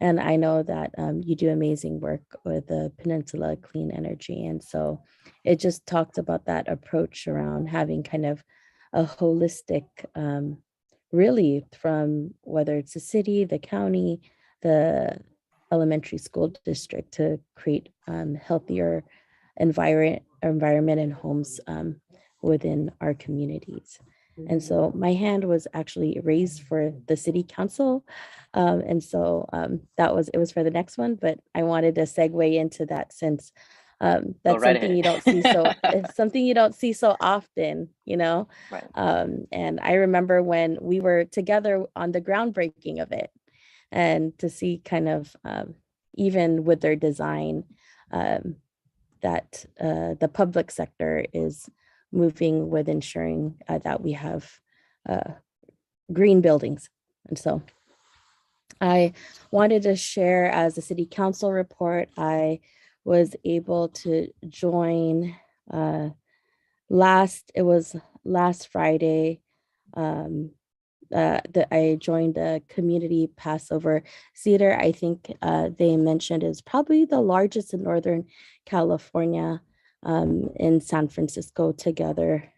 And I know that you do amazing work with the Peninsula Clean Energy. And so it just talked about that approach around having kind of a holistic, really from whether it's the city, the county, the elementary school district to create healthier environment and homes within our communities. And so my hand was actually raised for the city council. And so it was for the next one, but I wanted to segue into that since that's right something ahead. you don't see it's something you don't see so often, you know? Right. And I remember when we were together on the groundbreaking of it, and to see kind of even with their design, that the public sector is moving with ensuring that we have green buildings. And so I wanted to share as a city council report, I was able to join last Friday. I joined a community Passover Cedar. I think they mentioned is probably the largest in Northern California, in San Francisco, together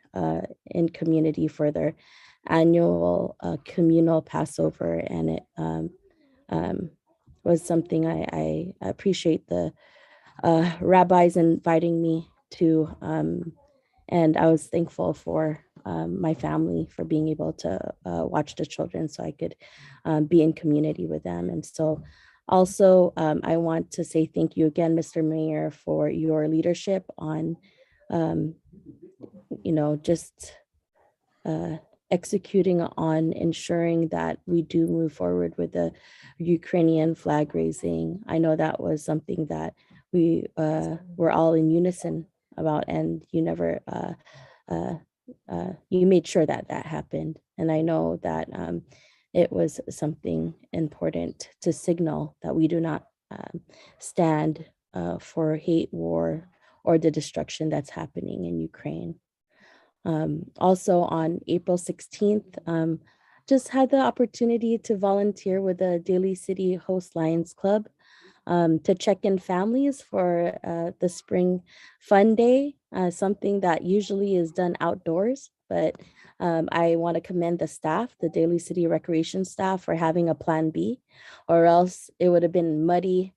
in community for their annual communal Passover. And it was something I appreciate the rabbis inviting me to. And I was thankful for my family for being able to watch the children so I could be in community with them. And so also, I want to say thank you again, Mr. Mayor, for your leadership on, just executing on ensuring that we do move forward with the Ukrainian flag raising. I know that was something that we were all in unison about, and you never you made sure that that happened. And I know that it was something important to signal that we do not stand for hate, war, or the destruction that's happening in Ukraine. Also on April 16th, just had the opportunity to volunteer with the Daly City Host Lions Club to check in families for the Spring Fun Day, something that usually is done outdoors. But I want to commend the staff, the Daly City Recreation staff, for having a plan B, or else it would have been muddy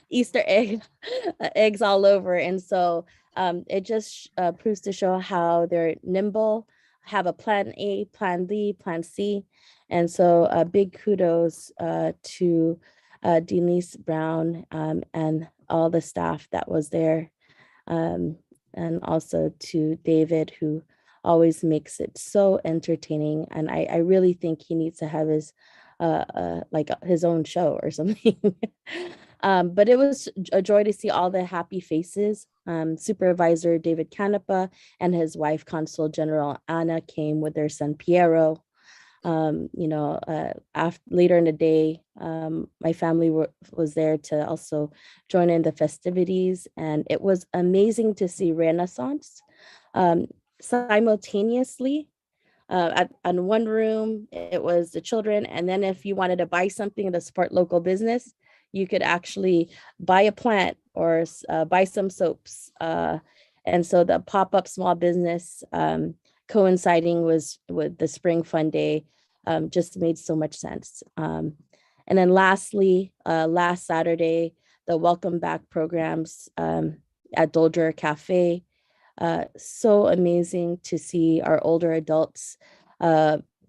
Easter eggs all over. And so it just proves to show how they're nimble, have a plan A, plan B, plan C. And so big kudos to Denise Brown and all the staff that was there. And also to David, who always makes it so entertaining. And I really think he needs to have his like his own show or something. But it was a joy to see all the happy faces. Supervisor David Canepa and his wife, Consul General Anna, came with their son Piero. Later in the day, my family was there to also join in the festivities, and it was amazing to see Renaissance simultaneously. On one room, it was the children, and then if you wanted to buy something to support local business, you could actually buy a plant or buy some soaps. And so the pop-up small business coinciding was with the Spring Fun Day just made so much sense. And then lastly, last Saturday, the Welcome Back programs at Doldr Cafe. So amazing to see our older adults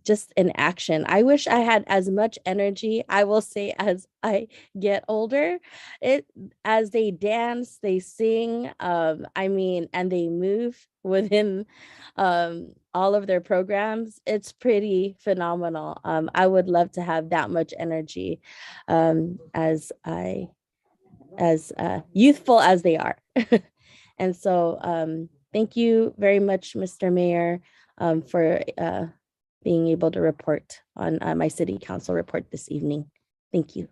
just in action. I wish I had as much energy, I will say, as I get older. As they dance, they sing, and they move within all of their programs. It's pretty phenomenal. I would love to have that much energy as youthful as they are. And so thank you very much, Mr. Mayor. for being able to report on my city council report this evening. Thank you.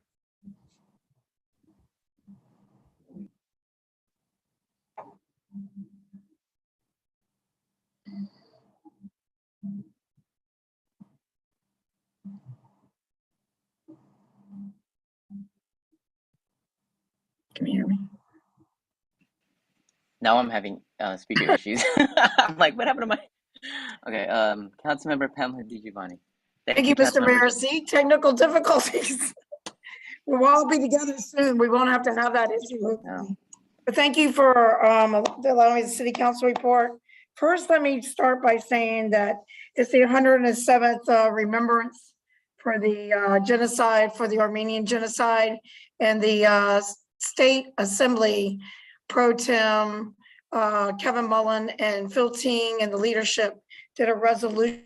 Can you hear me? Now I'm having speaker issues. I'm like, what happened to my? Okay, Councilmember Pamela DiGiovanni. Thank you, Mr. Mayor. See, technical difficulties. We'll all be together soon. We won't have to have that issue. No. But thank you for allowing me the city council report. First, let me start by saying that it's the 107th remembrance for the genocide, for the Armenian genocide, and the State Assembly Pro Tem Kevin Mullen and Phil Ting and the leadership did a resolution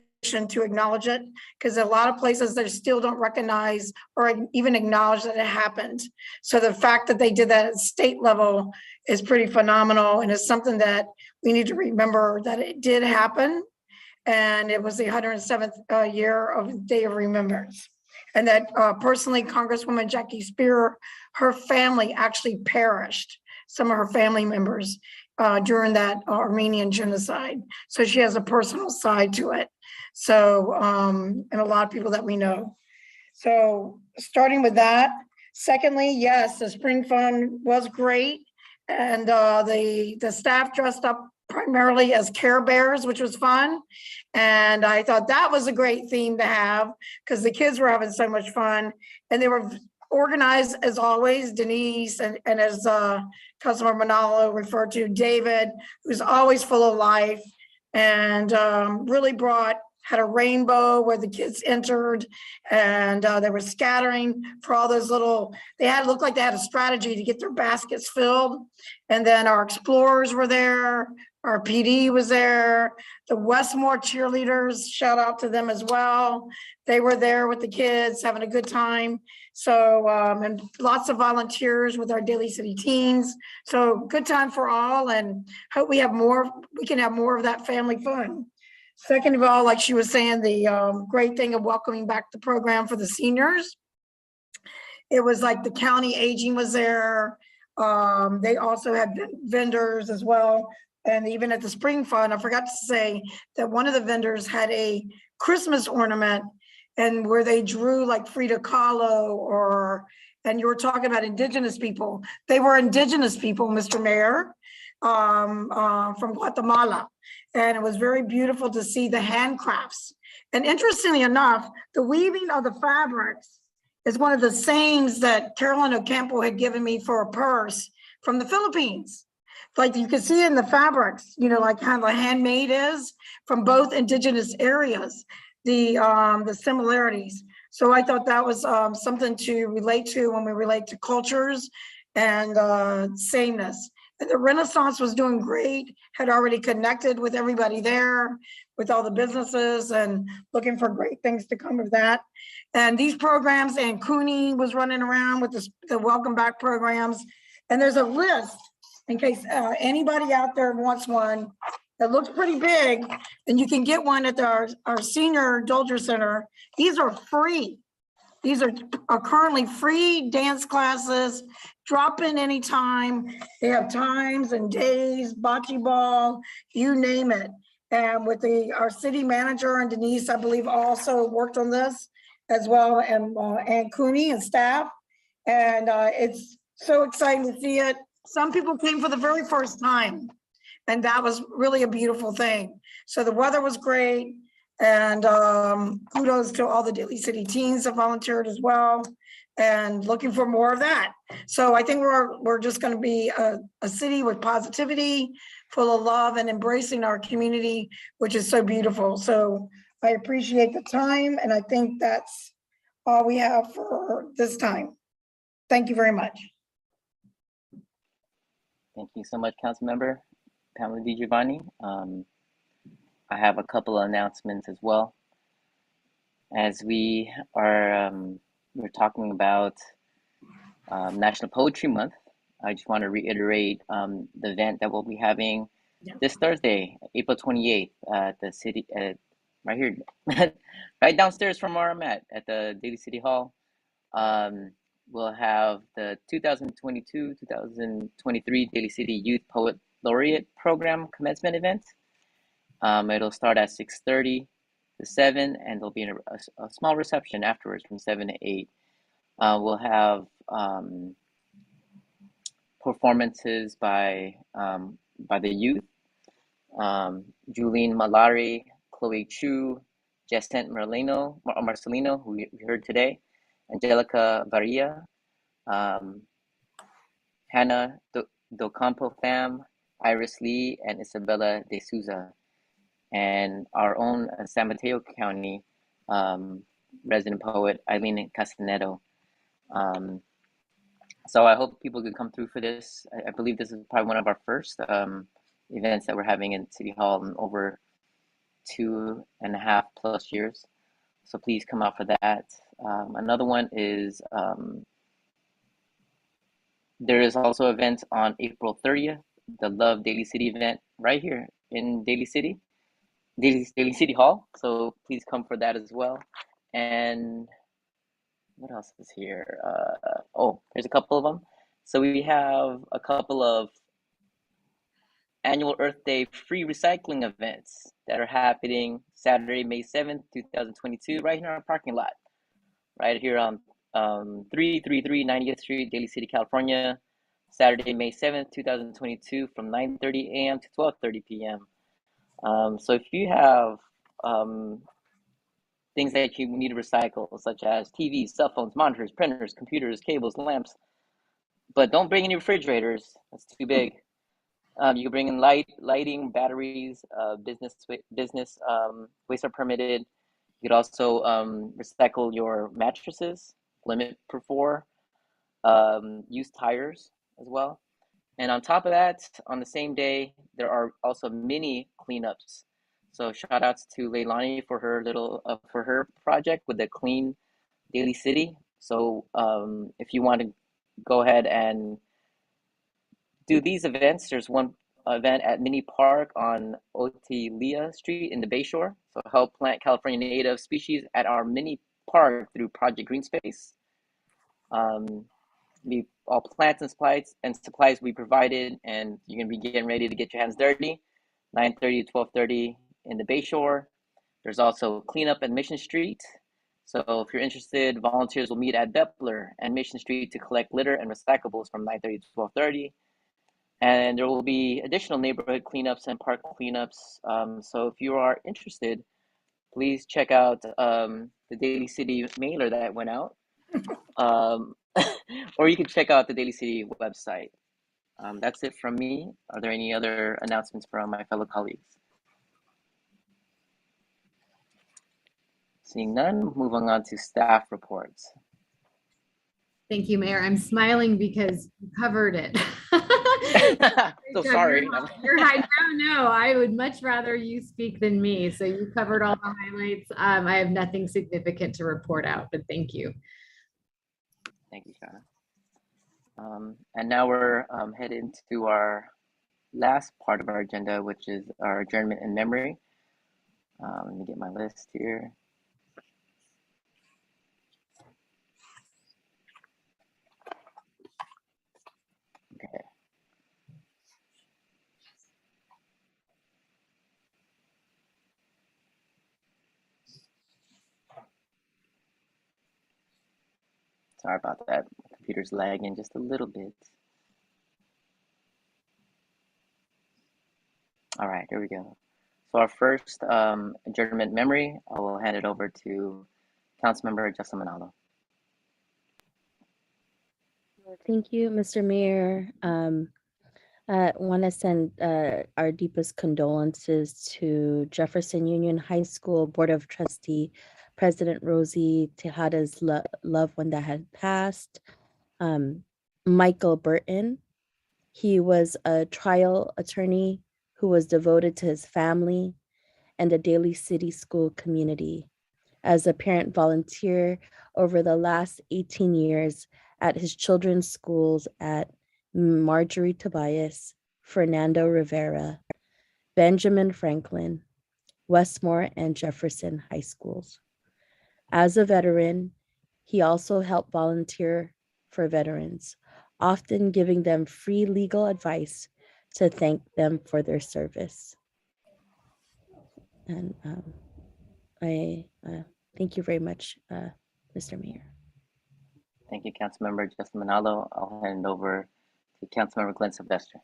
to acknowledge it, because a lot of places they still don't recognize or even acknowledge that it happened. So the fact that they did that at state level is pretty phenomenal, and it's something that we need to remember that it did happen, and it was the 107th year of Day of Remembrance. And that personally, Congresswoman Jackie Spear, her family actually perished, some of her family members during that Armenian genocide. So she has a personal side to it. So, and a lot of people that we know. So starting with that. Secondly, yes, the Spring Fund was great. And the staff dressed up primarily as Care Bears, which was fun. And I thought that was a great theme to have because the kids were having so much fun. And they were organized as always, Denise, and as Councilmember Manalo referred to, David, who's always full of life and really had a rainbow where the kids entered, and they were scattering for all those little, looked like they had a strategy to get their baskets filled. And then our explorers were there, our PD was there, the Westmore cheerleaders, shout out to them as well. They were there with the kids having a good time. So, and lots of volunteers with our Daly City teens. So good time for all, and hope we can have more of that family fun. Second of all, like she was saying, the great thing of welcoming back the program for the seniors. It was like the county aging was there. They also had vendors as well. And even at the Spring Fund, I forgot to say that one of the vendors had a Christmas ornament, and where they drew like Frida Kahlo and you were talking about indigenous people. They were indigenous people, Mr. Mayor, from Guatemala. And it was very beautiful to see the handcrafts. And interestingly enough, the weaving of the fabrics is one of the sayings that Carolyn Ocampo had given me for a purse from the Philippines. Like you can see in the fabrics, like how the handmade is from both indigenous areas, the similarities. So I thought that was something to relate to when we relate to cultures and sameness. And the Renaissance was doing great, had already connected with everybody there, with all the businesses, and looking for great things to come of that. And these programs, and Cooney was running around with the Welcome Back programs. And there's a list in case anybody out there wants one that looks pretty big, and you can get one at our senior Doldr Center. These are free. These are currently free dance classes, drop in anytime. They have times and days, bocce ball, you name it. And with our city manager and Denise, I believe also worked on this as well, and Cooney and staff. And it's so exciting to see it. Some people came for the very first time, and that was really a beautiful thing. So the weather was great. And kudos to all the Daly City teens that volunteered as well, and looking for more of that. So I think we're just going to be a city with positivity, full of love, and embracing our community, which is so beautiful. So I appreciate the time, and I think that's all we have for this time. Thank you very much. Thank you so much, Councilmember Pamela DiGiovanni. I have a couple of announcements as well. As we are we're talking about National Poetry Month, I just want to reiterate the event that we'll be having this Thursday, April 28th, at the city, right here, right downstairs from where I'm at the Daly City Hall. We'll have the 2022-2023 Daly City Youth Poet Laureate Program commencement event. It'll start at 6:30 to 7, and there'll be a small reception afterwards from 7 to 8. We'll have performances by the youth, Julene Malari, Chloe Chu, Jacent Marcelino, who we heard today, Angelica Varia, Hannah Docampo Pham, Iris Lee, and Isabella De Souza, and our own San Mateo County resident poet, Eileen Castanedo. So I hope people could come through for this. I believe this is probably one of our first events that we're having in City Hall in over 2.5+ years. So please come out for that. Another one is, there is also events on April 30th, the Love Daly City event right here in Daly City Hall. So please come for that as well. And what else is here? There's a couple of them. So we have a couple of annual Earth Day free recycling events that are happening Saturday, May 7th, 2022, right here in our parking lot, right here on 333 90th Street, Daly City, California. Saturday, May 7th, 2022, from 9:30 a.m. to 12:30 p.m. So if you have things that you need to recycle, such as TVs, cell phones, monitors, printers, computers, cables, lamps, but don't bring any refrigerators. That's too big. You can bring in lighting, batteries, business waste are permitted. You could also recycle your mattresses, limit per 4, used tires as well. And on top of that, on the same day, there are also mini cleanups. So shout outs to Leilani for her project with the Clean Daly City. So if you want to go ahead and do these events, there's one event at Mini Park on Otilia Street in the Bayshore. So help plant California native species at our mini park through Project Green Space. All plants and supplies we provided, and you're gonna be getting ready to get your hands dirty. 9:30 to 12:30 in the Bayshore. There's also cleanup at Mission Street. So if you're interested, volunteers will meet at Bepler and Mission Street to collect litter and recyclables from 9:30 to 12:30. And there will be additional neighborhood cleanups and park cleanups. So if you are interested, please check out the Daly City mailer that went out. Or you can check out the Daly City website. That's it from me. Are there any other announcements from my fellow colleagues? Seeing none, moving on to staff reports. Thank you, Mayor. I'm smiling because you covered it. So sorry. No, I would much rather you speak than me. So you covered all the highlights. I have nothing significant to report out, but thank you. Thank you, Shauna. And now we're heading to our last part of our agenda, which is our adjournment in memory. Let me get my list here. Okay. Sorry about that. My computer's lagging just a little bit. All right, here we go. So our first adjournment memory, I will hand it over to Councilmember Justin Manalo. Thank you, Mr. Mayor. I want to send our deepest condolences to Jefferson Union High School Board of Trustee President Rosie Tejada's loved one that had passed, Michael Burton. He was a trial attorney who was devoted to his family and the Daly City school community. As a parent volunteer over the last 18 years at his children's schools at Marjorie Tobias, Fernando Rivera, Benjamin Franklin, Westmore, and Jefferson high schools. As a veteran, he also helped volunteer for veterans, often giving them free legal advice to thank them for their service. And I thank you very much, Mr. Mayor. Thank you, Councilmember Justin Manalo. I'll hand over to Councilmember Glenn Sylvester.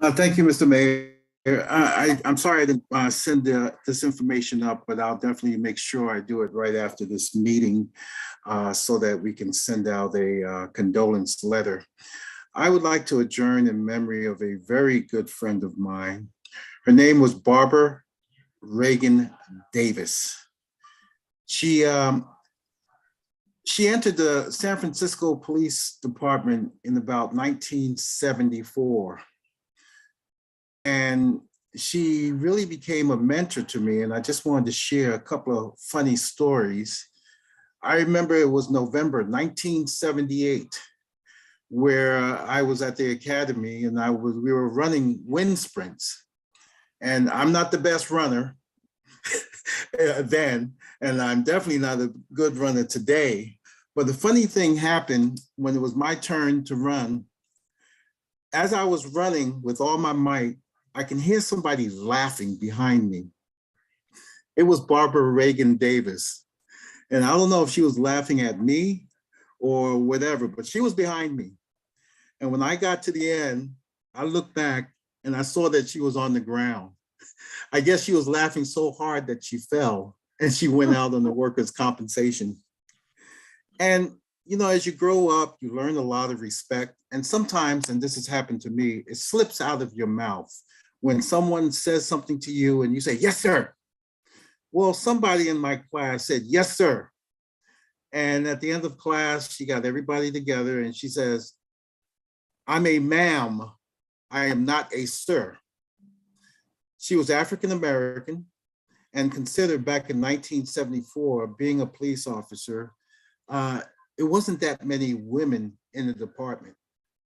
Thank you, Mr. Mayor. I'm sorry I didn't send this information up, but I'll definitely make sure I do it right after this meeting so that we can send out a condolence letter. I would like to adjourn in memory of a very good friend of mine. Her name was Barbara Reagan Davis. She entered the San Francisco Police Department in about 1974. And she really became a mentor to me. And I just wanted to share a couple of funny stories. I remember it was November 1978, where I was at the academy and we were running wind sprints. And I'm not the best runner then, and I'm definitely not a good runner today. But the funny thing happened when it was my turn to run. As I was running with all my might, I can hear somebody laughing behind me. It was Barbara Reagan Davis. And I don't know if she was laughing at me or whatever, but she was behind me. And when I got to the end, I looked back and I saw that she was on the ground. I guess she was laughing so hard that she fell and she went out on the workers' compensation. And, you know, as you grow up, you learn a lot of respect. And sometimes, and this has happened to me, it slips out of your mouth when someone says something to you and you say, yes, sir. Well, somebody in my class said, yes, sir. And at the end of class, she got everybody together and she says, I'm a ma'am, I am not a sir. She was African-American and considered back in 1974, being a police officer, it wasn't that many women in the department.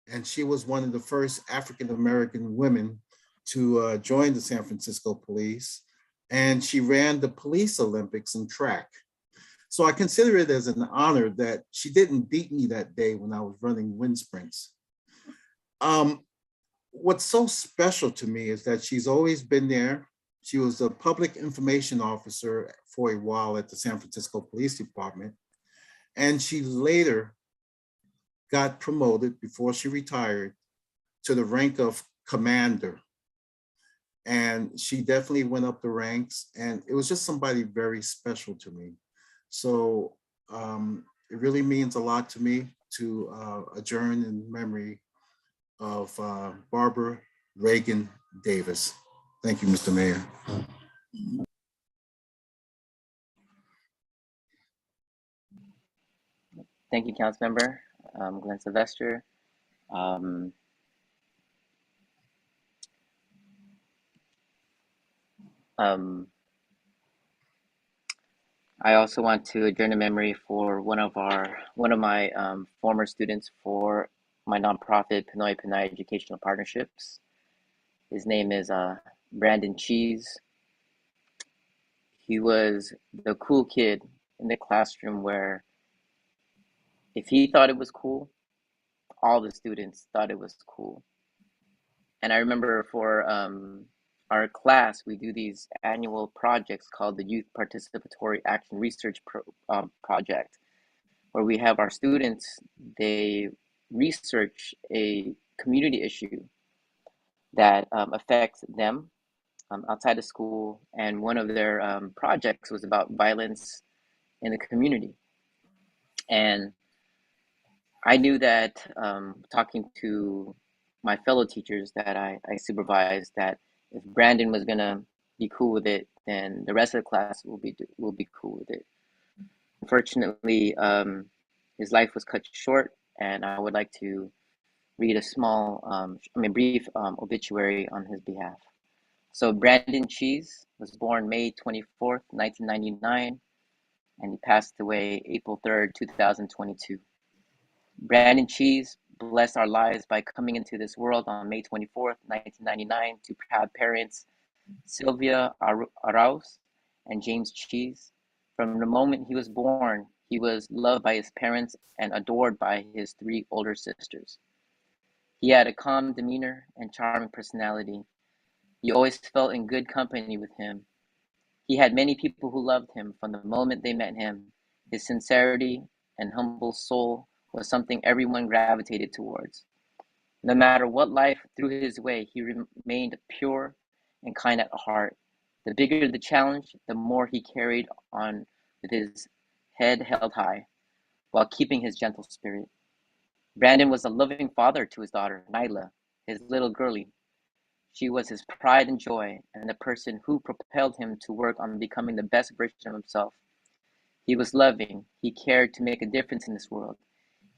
And she was one of the first African-American women to join the San Francisco Police. And she ran the Police Olympics in track. So I consider it as an honor that she didn't beat me that day when I was running wind sprints. What's so special to me is that she's always been there. She was a public information officer for a while at the San Francisco Police Department. And she later got promoted before she retired to the rank of commander. And she definitely went up the ranks and it was just somebody very special to me. So it really means a lot to me to adjourn in memory of Barbara Reagan Davis. Thank you, Mr. Mayor. Thank you, Councilmember Glenn Sylvester. I also want to adjourn a memory for one of my former students for my nonprofit Pinoy Pinay Educational Partnerships. His name is Brandon Cheese. He was the cool kid in the classroom where if he thought it was cool, all the students thought it was cool. And I remember for our class, we do these annual projects called the Youth Participatory Action Research Project, where we have our students, they research a community issue that affects them outside of school. And one of their projects was about violence in the community. And I knew that talking to my fellow teachers that I supervised, that if Brandon was gonna be cool with it, then the rest of the class will be cool with it. Unfortunately, his life was cut short, and I would like to read a small, brief obituary on his behalf. So Brandon Cheese was born May 24th, 1999, and he passed away April 3rd, 2022. Brandon Cheese blessed our lives by coming into this world on May 24th, 1999, to proud parents Sylvia Arauz and James Cheese. From the moment he was born, he was loved by his parents and adored by his 3 older sisters. He had a calm demeanor and charming personality. You always felt in good company with him. He had many people who loved him from the moment they met him. His sincerity and humble soul was something everyone gravitated towards. No matter what life threw his way, he remained pure and kind at heart. The bigger the challenge, the more he carried on with his head held high, while keeping his gentle spirit. Brandon was a loving father to his daughter, Nyla, his little girlie. She was his pride and joy, and the person who propelled him to work on becoming the best version of himself. He was loving. He cared to make a difference in this world.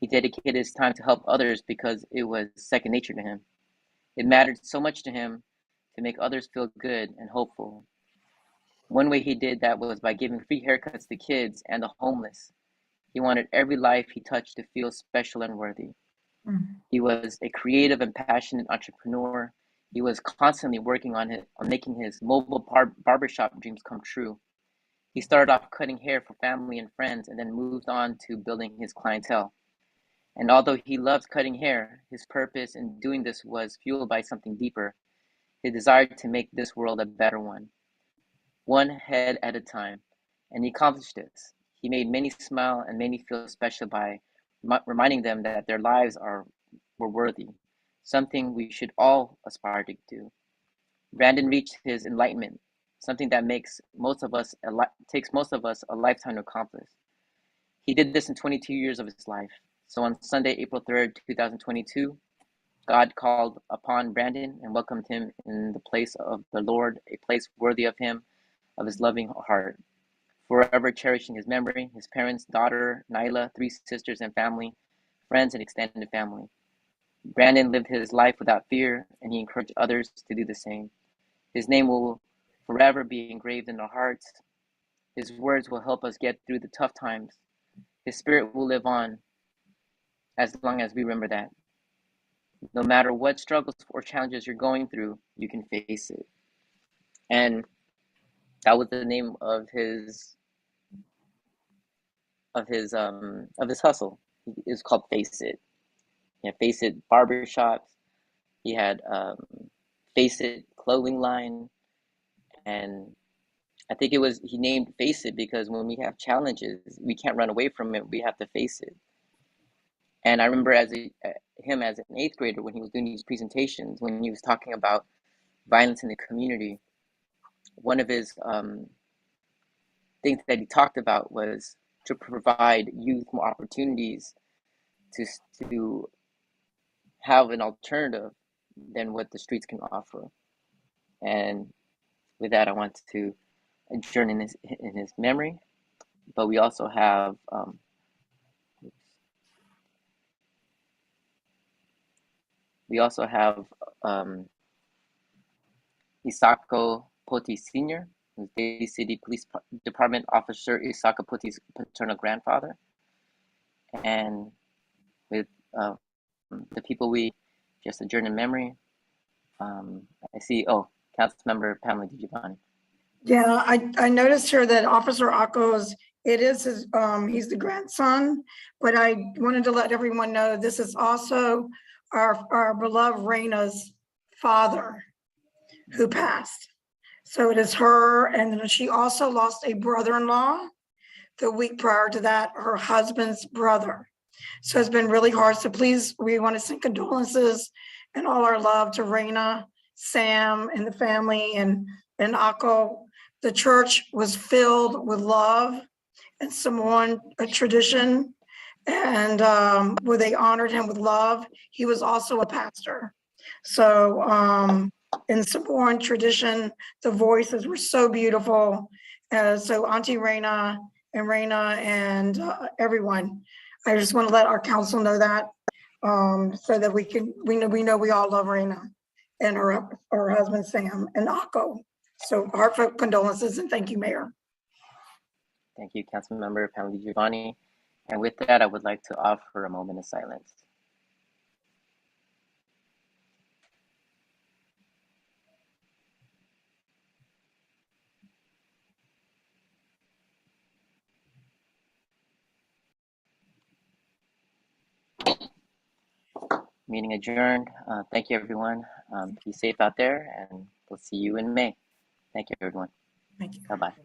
He dedicated his time to help others because it was second nature to him. It mattered so much to him to make others feel good and hopeful. One way he did that was by giving free haircuts to kids and the homeless. He wanted every life he touched to feel special and worthy. He was a creative and passionate entrepreneur. He was constantly working on making his mobile barbershop dreams come true. He started off cutting hair for family and friends and then moved on to building his clientele. And although he loved cutting hair, his purpose in doing this was fueled by something deeper. He desired to make this world a better one head at a time. And he accomplished this. He made many smile and many feel special by reminding them that their lives were worthy, something we should all aspire to do. Brandon reached his enlightenment, something that takes most of us a lifetime to accomplish. He did this in 22 years of his life. So on Sunday, April 3rd, 2022, God called upon Brandon and welcomed him in the place of the Lord, a place worthy of him, of his loving heart. Forever cherishing his memory, his parents, daughter, Nyla, 3 sisters and family, friends and extended family. Brandon lived his life without fear, and he encouraged others to do the same. His name will forever be engraved in our hearts. His words will help us get through the tough times. His spirit will live on as long as we remember that. No matter what struggles or challenges you're going through, you can face it. And that was the name of his hustle. It was called Face It. He had Face It barbershops. He had Face It clothing line, and I think he named Face It because when we have challenges, we can't run away from it. We have to face it. And I remember him as an 8th grader when he was doing these presentations, when he was talking about violence in the community. One of his things that he talked about was to provide youth more opportunities to have an alternative than what the streets can offer. And with that, I want to adjourn in his memory. But we also have Isako Poti Sr., who's Daly City Police Department Officer Isako Poti's paternal grandfather. And with the people we just adjourned in memory, I see, Councilmember Pamela DiGiovanni. Yeah, I noticed here that Officer Akko's, he's the grandson, but I wanted to let everyone know this is also our beloved Raina's father who passed. So it is her, and then she also lost a brother-in-law the week prior to that, her husband's brother. So it's been really hard. So please, we want to send condolences and all our love to Raina, Sam, and the family, and Akko. The church was filled with love and Samoan tradition, and where they honored him with love. He was also a pastor. So in Samoan tradition, the voices were so beautiful. So Auntie Raina and everyone, I just want to let our council know that, so that we know we all love Raina and her husband Sam and Akko. So heartfelt condolences and thank you, Mayor. Thank you, Councilmember Pamela DiGiovanni. And with that, I would like to offer a moment of silence. meeting adjourned. Thank you, everyone. Be safe out there, and we'll see you in May. Thank you, everyone. Thank you. Bye-bye.